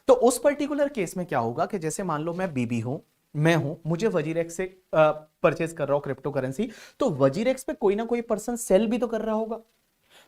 तो उस पर्टिकुलर केस में क्या होगा कि जैसे मान लो मैं बीबी हूं, मैं हूं, मुझे वजीरेक्स से परचेज कर रहा हूं क्रिप्टो करेंसी, तो वजीरेक्स पे कोई ना कोई पर्सन सेल भी तो कर रहा होगा।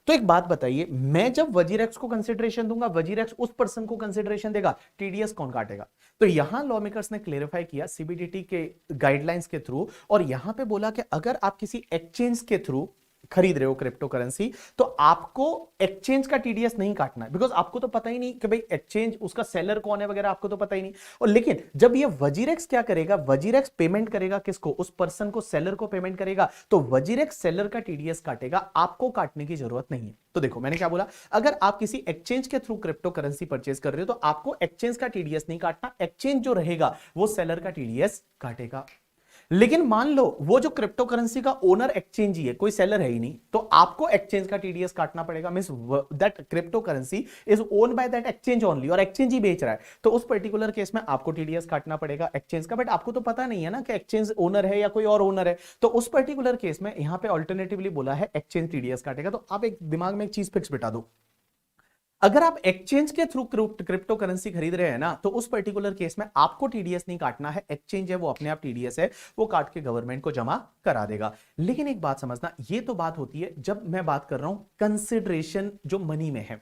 तो एक बात बताइए, मैं जब वजीरेक्स को कंसिडरेशन दूंगा, वजीरेक्स उस पर्सन को कंसिडरेशन देगा, टीडीएस कौन काटेगा। तो यहां लॉ मेकर्स ने क्लेरिफाई किया सीबीडीटी के गाइडलाइंस के थ्रू, और यहां पे बोला कि अगर आप किसी एक्सचेंज के थ्रू खरीद रहे हो क्रिप्टो करेंसी तो आपको एक्सचेंज का टीडीएस नहीं काटना है, बिकॉज आपको तो पता ही नहीं कि भाई एक्सचेंज उसका सेलर कौन है वगैरह, आपको तो पता ही नहीं। और लेकिन जब ये वजीरेक्स क्या करेगा, वजीरेक्स पेमेंट करेगा किसको, उस पर्सन को, सेलर को पेमेंट करेगा, तो वजीरेक्स सेलर का टीडीएस काटेगा, आपको काटने की जरूरत नहीं है। तो देखो मैंने क्या बोला, अगर आप किसी एक्सचेंज के थ्रू क्रिप्टो करेंसी परचेज कर रहे हो तो आपको एक्सचेंज का टीडीएस नहीं काटना, एक्सचेंज जो रहेगा वो सेलर का टीडीएस काटेगा। लेकिन मान लो वो जो क्रिप्टो करेंसी का ओनर एक्सचेंज ही है, कोई सेलर है ही नहीं, तो आपको एक्सचेंज का टीडीएस काटना पड़ेगा, means that crypto currency is own by that exchange only, और एक्सचेंज ही बेच रहा है, तो उस पर्टिकुलर केस में आपको टीडीएस काटना पड़ेगा एक्सचेंज का। बट आपको तो पता नहीं है ना कि एक्सचेंज ओनर है या कोई और ओनर है, तो उस पर्टिकुलर केस में यहां पे अल्टरनेटिवली बोला है एक्सचेंज टीडीएस काटेगा। तो आप एक दिमाग में एक चीज फिक्स बिठा दो, अगर आप एक्सचेंज के थ्रू क्रिप्टो करेंसी खरीद रहे हैं ना, तो उस पर्टिकुलर केस में आपको टीडीएस नहीं काटना है, एक्सचेंज है वो अपने आप टीडीएस है वो काट के गवर्नमेंट को जमा करा देगा। लेकिन एक बात समझना, ये तो बात होती है जब मैं बात कर रहा हूं कंसिडरेशन जो मनी में है।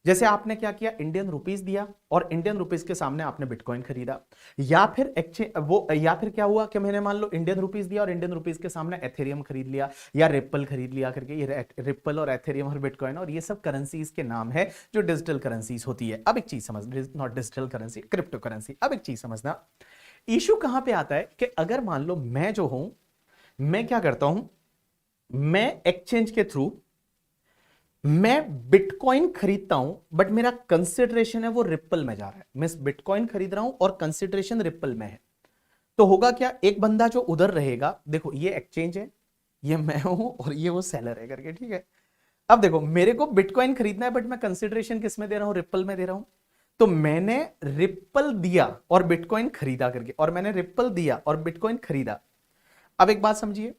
जैसे आपने क्या किया, इंडियन रुपीस दिया और इंडियन रुपीस के सामने आपने बिटकॉइन खरीदा, या फिर या फिर क्या हुआ कि मैंने मान लो इंडियन रुपीस दिया और इंडियन रुपीस के सामने एथेरियम खरीद लिया या रिप्पल खरीद लिया करके। ये रिप्पल और एथेरियम और बिटकॉइन और ये सब करेंसीज के नाम है जो डिजिटल करेंसीज होती है। अब एक चीज समझ, not digital currency, crypto currency. अब एक चीज समझना, इशू कहां पे आता है कि अगर मान लो मैं जो हूं, मैं क्या करता हूं, मैं एक्सचेंज के थ्रू मैं बिटकॉइन खरीदता हूं, बट मेरा कंसिडरेशन है वो रिप्पल में जा रहा है। मैं बिटकॉइन खरीद रहा हूं और कंसिडरेशन रिप्पल में है, तो होगा क्या, एक बंदा जो उधर रहेगा, देखो ये एक्सचेंज है, ये मैं हूं और ये वो सेलर है करके, ठीक है। अब देखो मेरे को बिटकॉइन खरीदना है, बट मैं कंसिडरेशन किस में दे रहा हूं, रिप्पल में दे रहा हूं। तो मैंने रिप्पल दिया और बिटकॉइन खरीदा करके, और मैंने रिप्पल दिया और बिटकॉइन खरीदा। अब एक बात समझिए,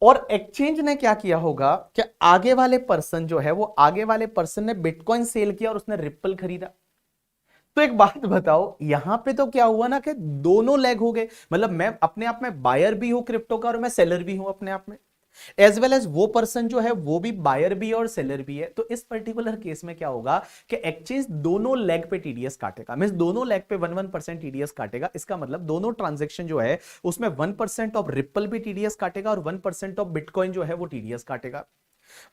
और एक्सचेंज ने क्या किया होगा कि आगे वाले पर्सन जो है, वो आगे वाले पर्सन ने बिटकॉइन सेल किया और उसने रिप्पल खरीदा। तो एक बात बताओ, यहां पे तो क्या हुआ ना कि दोनों लेग हो गए, मतलब मैं अपने आप में बायर भी हूं क्रिप्टो का और मैं सेलर भी हूं अपने आप में, एज वेल एज वो पर्सन जो है वो भी बायर भी है और सेलर भी है। तो इस पर्टिकुलर केस में क्या होगा कि एक्सचेंज दोनों लेग पे टीडीएस काटेगा, मींस दोनों लेग पे 1% टीडीएस काटेगा। इसका मतलब दोनों ट्रांजैक्शन जो है उसमें 1% ऑफ रिप्पल भी टीडीएस काटेगा और 1% ऑफ बिटकॉइन जो है वो टीडीएस काटेगा।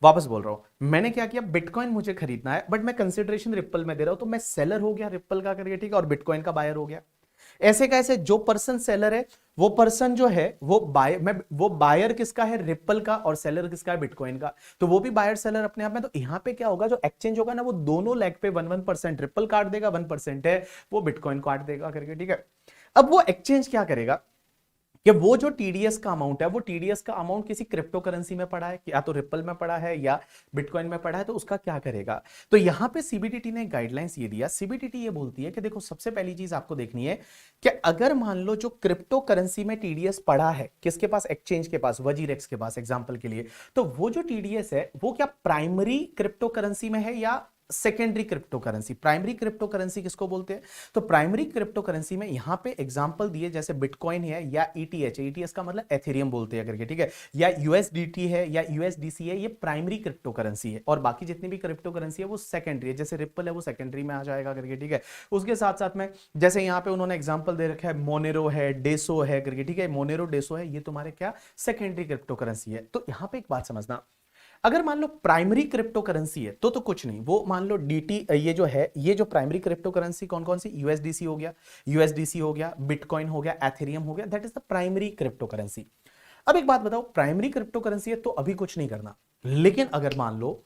वापस बोल रहा हूं, मैंने क्या किया, बिटकॉइन मुझे खरीदना है, बट मैं कंसिडरेशन रिप्पल में दे रहा हूं, तो मैं सेलर हो गया रिप्पल का करके, ठीक है, और बिटकॉइन का बायर हो गया। ऐसे कैसे, जो पर्सन सेलर है वो पर्सन जो है वो वो बायर किसका है, रिप्पल का, और सेलर किसका है, बिटकॉइन का। तो वो भी बायर सेलर अपने आप में। तो यहां पे क्या होगा, जो एक्सचेंज होगा ना, वो दोनों लेग पे 1% रिप्पल काट देगा, 1% है वो बिटकॉइन काट देगा करके, ठीक है। अब वो एक्सचेंज क्या करेगा कि वो जो टीडीएस का अमाउंट है, वो टीडीएस का अमाउंट किसी क्रिप्टो करेंसी में पड़ा है, या तो रिप्पल में पड़ा है या बिटकॉइन में पड़ा है, तो उसका क्या करेगा। तो यहां पे सीबीडीटी ने गाइडलाइंस ये दिया, सीबीडीटी ये बोलती है कि देखो सबसे पहली चीज आपको देखनी है कि अगर मान लो जो क्रिप्टो करेंसी में टीडीएस पड़ा है, किसके पास, एक्सचेंज के पास, वजीरेक्स के पास एग्जांपल के लिए, तो वो जो टीडीएस है वो क्या प्राइमरी क्रिप्टो करेंसी में है या secondary crypto currency. Primary crypto currency किसको बोलते हैं, तो प्राइमरी क्रिप्टो करेंसी में यहां पे एग्जांपल दिए, जैसे बिटकॉइन है या ईटीएच, ईटीएस का मतलब एथेरियम बोलते हैं करके, ठीक है, या यूएसडीटी है या यूएसडीसी है, ये प्राइमरी क्रिप्टो करेंसी है। और बाकी जितनी भी क्रिप्टो करेंसी है वो सेकेंडरी है, जैसे रिप्पल है वो सेकेंडरी में आ जाएगा करके, ठीक है। उसके साथ साथ में जैसे यहां पे उन्होंने एग्जांपल दे रखा है, मोनेरो है, डेसो है करके, ठीक है, मोनेरो डेसो है, ये तुम्हारे क्या सेकेंडरी क्रिप्टो करेंसी है। तो यहां पे एक बात समझना, अगर मान लो प्राइमरी क्रिप्टो करेंसी है तो कुछ नहीं, वो मान लो डीटी, ये जो है, ये जो प्राइमरी क्रिप्टो करेंसी कौन कौन सी, यूएसडीसी हो गया, बिटकॉइन हो गया, एथेरियम हो गया, that is the primary crypto currency. अब एक बात बताओ, प्राइमरी क्रिप्टो करेंसी है तो अभी कुछ नहीं करना, लेकिन अगर मान लो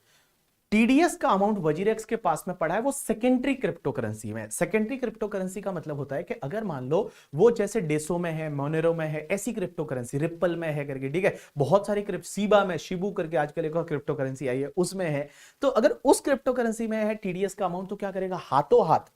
टीडीएस का अमाउंट वजीरेक्स के पास में पड़ा है, वो सेकेंडरी क्रिप्टो करेंसी में। सेकेंडरी क्रिप्टो करेंसी का मतलब होता है कि अगर मान लो वो जैसे डेसो में है, मोनेरो में है, ऐसी क्रिप्टो करेंसी, रिप्पल में है करके, ठीक है, बहुत सारी सीबा में, शिबू करके आजकल एक क्रिप्टो करेंसी आई है, उसमें है। तो अगर उस क्रिप्टो करेंसी में है टीडीएस का अमाउंट, तो क्या करेगा, हाथों हाथ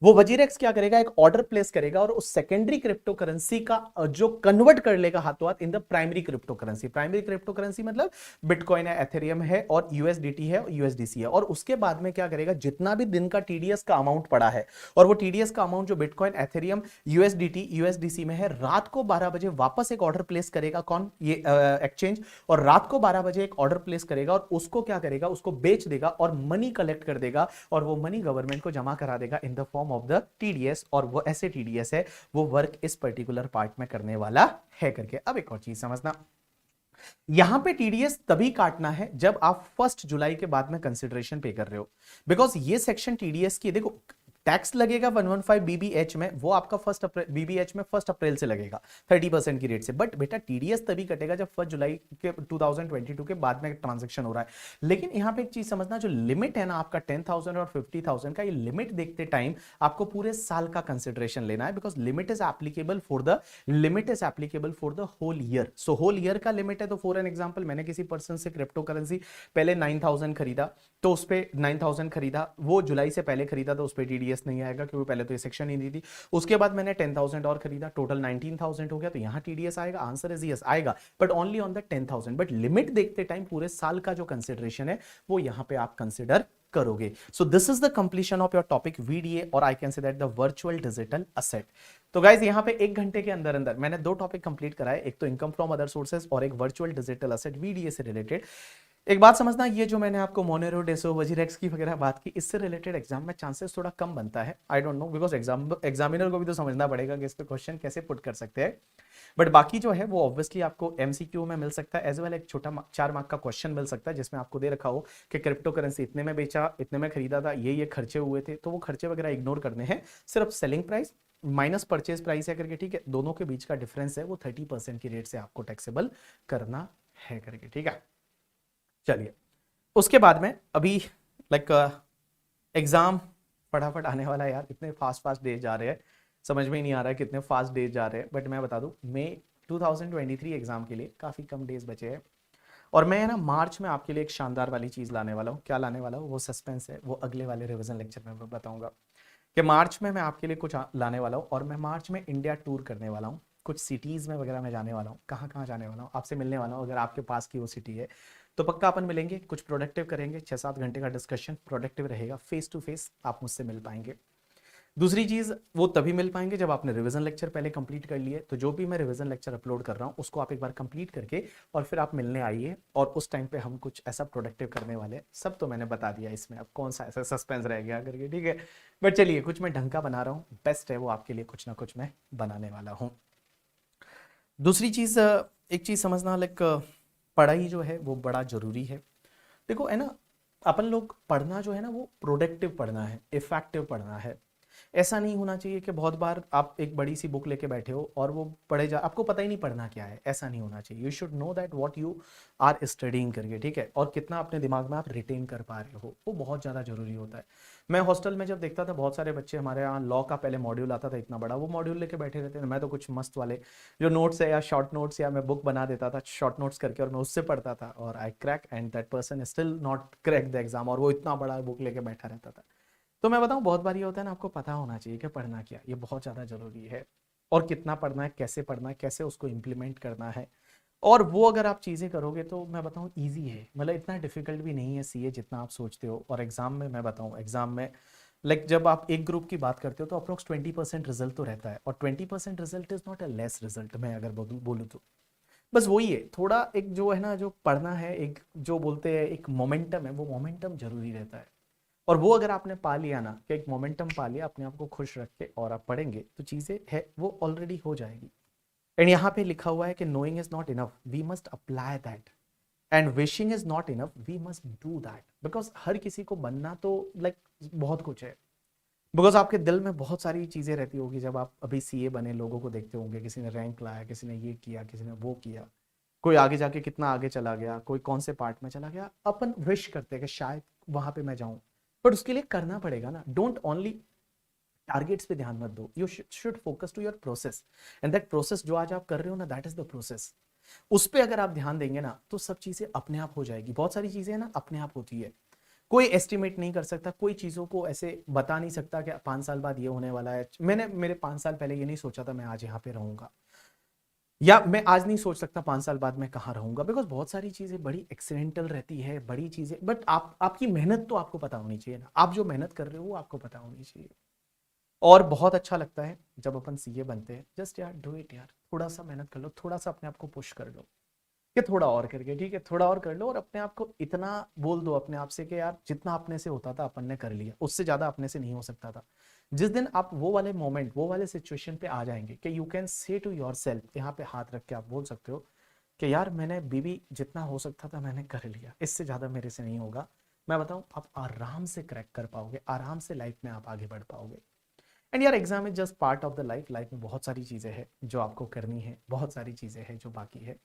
वो वजीरेक्स क्या करेगा, एक ऑर्डर प्लेस करेगा और उस सेकेंडरी क्रिप्टो करेंसी का जो कन्वर्ट कर लेगा हाथों हाथ in the primary crypto currency. Primary crypto currency मतलब बिटकॉइन है, एथेरियम है और यूएसडीटी है और यूएसडीसी है। और उसके बाद में क्या करेगा, जितना भी दिन का टीडीएस का अमाउंट पड़ा है, और वो टीडीएस का अमाउंट जो बिटकॉइन, एथेरियम, यूएसडीटी, यूएसडीसी में है, रात को 12 बजे वापस एक ऑर्डर प्लेस करेगा, कौन, ये एक्सचेंज, और रात को 12 बजे एक ऑर्डर प्लेस करेगा और उसको क्या करेगा, उसको बेच देगा और मनी कलेक्ट कर देगा, और वो मनी गवर्नमेंट को जमा करा देगा in the form of the TDS. और वो ऐसे टीडीएस है, वो वर्क इस पर्टिकुलर पार्ट में करने वाला है करके। अब एक और चीज समझना, यहां पे टीडीएस तभी काटना है जब आप 1 जुलाई के बाद में कंसिडरेशन पे कर रहे हो, बिकॉज ये सेक्शन टीडीएस की, देखो टैक्स लगेगा 115 बीबीएच में, वो आपका 1 अप्रैल बीबीएच में 1 अप्रैल से लगेगा 30% की रेट से, बट बेटा टीडीएस तभी कटेगा जब 1 जुलाई के 2022 के बाद में ट्रांजैक्शन हो रहा है। लेकिन यहां पे एक चीज समझना, जो लिमिट है ना आपका 10,000 और 50,000 का, ये लिमिट देखते टाइम आपको पूरे साल का कंसिडरेशन लेना है, because limit is applicable for the whole year. So whole year का लिमिट है। तो फॉर एन एग्जांपल, मैंने किसी पर्सन से क्रिप्टो करेंसी पहले 9,000 खरीदा, तो उस पर 9,000 खरीदा, वो जुलाई से पहले खरीदा, तो उस पर टीडीएस टीडीएस नहीं आएगा, क्योंकि पहले तो ये सेक्शन ही नहीं थी। उसके बाद मैंने 10,000 और खरीदा, टोटल 19,000 हो गया, तो यहाँ टीडीएस आएगा, आंसर इज यस आएगा, but only on the 10,000। But limit देखते टाइम पूरे साल का जो कंसिडरेशन है वो यहाँ पे आप कंसिडर करोगे। So this is the completion of your topic VDA, और I can say that the virtual digital asset. तो गाइज यहाँ पे 1 घंटे के अंदर अंदर मैंने 2 टॉपिक कंप्लीट कराए, एक तो इनकम फ्रॉम अदर सोर्सेज और एक वर्चुअल डिजिटल असेट वीडीए से रिलेटेड। एक बात समझना, ये जो मैंने आपको मोनेरो, डेसो, वजीरेक्स की वगैरह बात की, इससे रिलेटेड एग्जाम में चांसेस थोड़ा कम बनता है। I don't know, because examiner को भी तो समझना पड़ेगा कि इस पे क्वेश्चन कैसे पुट कर सकते हैं। बट बाकी जो है वो ऑब्वियसली आपको एमसीक्यू में मिल सकता है, एज वेल एक छोटा 4 मार्क का क्वेश्चन मिल सकता है, जिसमें आपको दे रखा हो कि क्रिप्टो करेंसी इतने में बेचा, इतने में खरीदा था, ये खर्चे हुए थे, तो वो खर्चे वगैरह इग्नोर करने हैं, सिर्फ selling price minus purchase price है करके, ठीक है, दोनों के बीच का डिफरेंस है वो 30% की रेट से आपको टैक्सेबल करना है करके, ठीक है। चलिए, उसके बाद में अभी लाइक एग्जाम फटाफट आने वाला है यार, इतने फास्ट फास्ट डेज जा रहे हैं, समझ में ही नहीं आ रहा है कितने फास्ट डेज जा रहे हैं। बट मैं बता दूं, मई 2023 एग्जाम के लिए काफी कम डेज बचे हैं, और मैं ना मार्च में आपके लिए एक शानदार वाली चीज लाने वाला हूँ। क्या लाने वाला हूँ वो सस्पेंस है, वो अगले वाले रिवीजन लेक्चर में बताऊंगा कि मार्च में मैं आपके लिए कुछ लाने वाला हूँ। और मैं मार्च में इंडिया टूर करने वाला हूँ, कुछ सिटीज में वगैरह मैं जाने वाला हूँ। कहाँ कहाँ जाने वाला हूँ, आपसे मिलने वाला हूँ, अगर आपके पास की वो सिटी है तो पक्का अपन मिलेंगे, कुछ प्रोडक्टिव करेंगे, 6-7 घंटे का डिस्कशन प्रोडक्टिव रहेगा, फेस टू फेस आप मुझसे मिल पाएंगे। दूसरी चीज वो तभी मिल पाएंगे जब आपने रिवीजन लेक्चर पहले कंप्लीट कर लिए। तो जो भी मैं रिवीजन लेक्चर अपलोड कर रहा हूँ उसको आप एक बार कंप्लीट करके और फिर आप मिलने आइए, और उस टाइम पे हम कुछ ऐसा प्रोडक्टिव करने वाले हैं। सब तो मैंने बता दिया इसमें, अब कौन सा ऐसा सस्पेंस रह गया करके, ठीक है। बट चलिए, कुछ मैं ढंग का बना रहा हूँ, बेस्ट है वो आपके लिए, कुछ ना कुछ मैं बनाने वाला हूँ। दूसरी चीज, एक चीज समझना, लाइक पढ़ाई जो है वो बड़ा जरूरी है। देखो है ना, अपन लोग पढ़ना जो है ना वो प्रोडक्टिव पढ़ना है, इफेक्टिव पढ़ना है। ऐसा नहीं होना चाहिए कि बहुत बार आप एक बड़ी सी बुक लेके बैठे हो और वो पढ़े जा, आपको पता ही नहीं पढ़ना क्या है। ऐसा नहीं होना चाहिए। You should know that what you are studying करके, ठीक है, और कितना अपने दिमाग में आप रिटेन कर पा रहे हो, वो बहुत ज़्यादा जरूरी होता है। मैं हॉस्टल में जब देखता था, बहुत सारे बच्चे हमारे यहाँ, लॉ का पहले मॉड्यूल आता था इतना बड़ा, वो मॉड्यूल लेके बैठे रहते थे। मैं तो कुछ मस्त वाले जो नोट्स है या शॉर्ट नोट्स, या मैं बुक बना देता था शॉर्ट नोट्स करके, और मैं उससे पढ़ता था, और I crack, and that person still not crack the exam, और वो इतना बड़ा बुक लेके बैठा रहता था। तो मैं बताऊं, बहुत बार ये होता है ना, आपको पता होना चाहिए कि पढ़ना क्या, ये बहुत ज़्यादा जरूरी है, और कितना पढ़ना है, कैसे उसको इम्प्लीमेंट करना है। और वो अगर आप चीज़ें करोगे तो मैं बताऊं ईजी है, मतलब इतना डिफिकल्ट भी नहीं है सीए जितना आप सोचते हो। और एग्जाम में मैं बताऊं, एग्जाम में लाइक जब आप एक ग्रुप की बात करते हो तो अप्रोक्स 20% रिजल्ट तो रहता है, और 20% result is not a less result. मैं अगर बोलूँ तो बस वही है, थोड़ा एक जो है ना, जो पढ़ना है, एक जो बोलते हैं एक मोमेंटम है, वो मोमेंटम जरूरी रहता है। और वो अगर आपने पा लिया ना, कि एक मोमेंटम पा लिया, अपने आप को खुश रख के और आप पढ़ेंगे, तो चीजें है वो ऑलरेडी हो जाएगी। एंड यहाँ पे लिखा हुआ है कि knowing is not enough, we must apply that, and wishing is not enough, we must do that. Because हर किसी को बनना तो लाइक बहुत कुछ है, बिकॉज आपके दिल में बहुत सारी चीजें रहती होगी। जब आप अभी सीए बने, लोगों को देखते होंगे, किसी ने रैंक लाया, किसी ने ये किया, किसी ने वो किया, कोई आगे जाके कितना आगे चला गया, कोई कौन से पार्ट में चला गया। अपन विश करते हैं कि शायद वहां पे मैं जाऊं, बट उसके लिए करना पड़ेगा ना। डोंट ओनली टारगेट्स पे ध्यान मत दो, you should focus to your process, and that process जो आज आप कर रहे हो ना, दैट इज द प्रोसेस। उस पे अगर आप ध्यान देंगे ना, तो सब चीजें अपने आप हो जाएगी। बहुत सारी चीजें ना अपने आप होती है, कोई एस्टिमेट नहीं कर सकता, कोई चीजों को ऐसे बता नहीं सकता कि 5 साल बाद ये होने वाला है। मैंने मेरे 5 साल पहले ये नहीं सोचा था मैं आज यहाँ पे रहूंगा, या मैं आज नहीं सोच सकता 5 साल बाद मैं कहाँ रहूंगा, बिकॉज बहुत सारी चीजें बड़ी एक्सीडेंटल रहती है, बड़ी चीजें। बट आपकी मेहनत तो आपको पता होनी चाहिए ना, आप जो मेहनत कर रहे हो वो आपको पता होनी चाहिए। और बहुत अच्छा लगता है जब अपन सीए बनते हैं, जस्ट यार डू इट यार, थोड़ा सा मेहनत कर लो, थोड़ा सा अपने आप को पुश कर लो कि थोड़ा और करके, ठीक है, थोड़ा और कर लो, और अपने आप को इतना बोल दो अपने आप से कि यार जितना अपने से होता था अपन ने कर लिया, उससे ज्यादा अपने से नहीं हो सकता था। जिस दिन आप वो वाले मोमेंट, वो वाले सिचुएशन पे आ जाएंगे कि you can say to yourself, यहाँ पे हाथ रख के आप बोल सकते हो कि यार मैंने बीबी जितना हो सकता था मैंने कर लिया, इससे ज्यादा मेरे से नहीं होगा। मैं बताऊं, आप आराम से क्रैक कर पाओगे, आराम से लाइफ में आप आगे बढ़ पाओगे। एंड यार exam is just part of the life, life में बहुत सारी चीजें हैं जो आपको करनी है, बहुत सारी चीजें हैं जो बाकी है।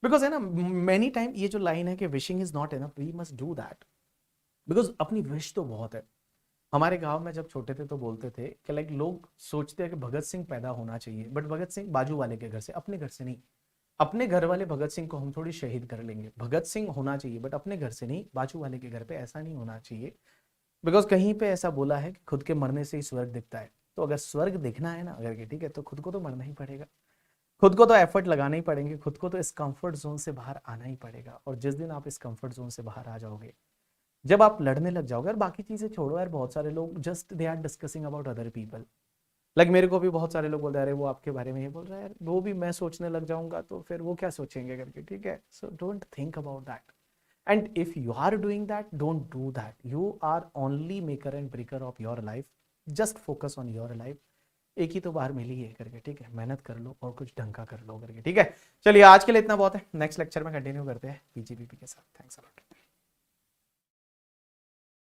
बिकॉज है ना, मेनी टाइम ये जो लाइन है कि wishing is not enough, we must do that. Because अपनी विश तो बहुत है। हमारे गांव में जब छोटे थे तो बोलते थे कि लाइक लोग सोचते हैं कि भगत सिंह पैदा होना चाहिए, बट भगत सिंह बाजू वाले के घर से, अपने घर से नहीं। अपने घर वाले भगत सिंह को हम थोड़ी शहीद कर लेंगे, भगत सिंह होना चाहिए बट अपने घर से नहीं, बाजू वाले के घर पे। ऐसा नहीं होना चाहिए। बिकॉज कहीं पे ऐसा बोला है कि खुद के मरने से ही स्वर्ग दिखता है। तो अगर स्वर्ग दिखना है ना अगर के, ठीक है, तो खुद को तो मरना ही पड़ेगा, खुद को तो एफर्ट लगाना ही पड़ेंगे, खुद को तो इस कंफर्ट जोन से बाहर आना ही पड़ेगा। और जिस दिन आप इस कंफर्ट जोन से बाहर आ जाओगे, जब आप लड़ने लग जाओगे, और बाकी चीजें छोड़ो यार, बहुत सारे लोग just they are discussing about other people. Like मेरे को भी बहुत सारे लोग बोलते हैं अरे वो आपके बारे में ये बोल रहा है यार, वो भी मैं सोचने लग जाऊंगा तो फिर वो क्या सोचेंगे करके, ठीक है। So don't think about that, and if you are doing that, don't do that. You are only maker and breaker of your life. Just focus on your life. एक ही तो बाहर मिली है करके, ठीक है, मेहनत कर लो और कुछ ढंग का कर लो करके, ठीक है। चलिए आज के लिए इतना बहुत है, नेक्स्ट लेक्चर में कंटिन्यू करते हैं पीजीबीपी के साथ। Thanks a lot.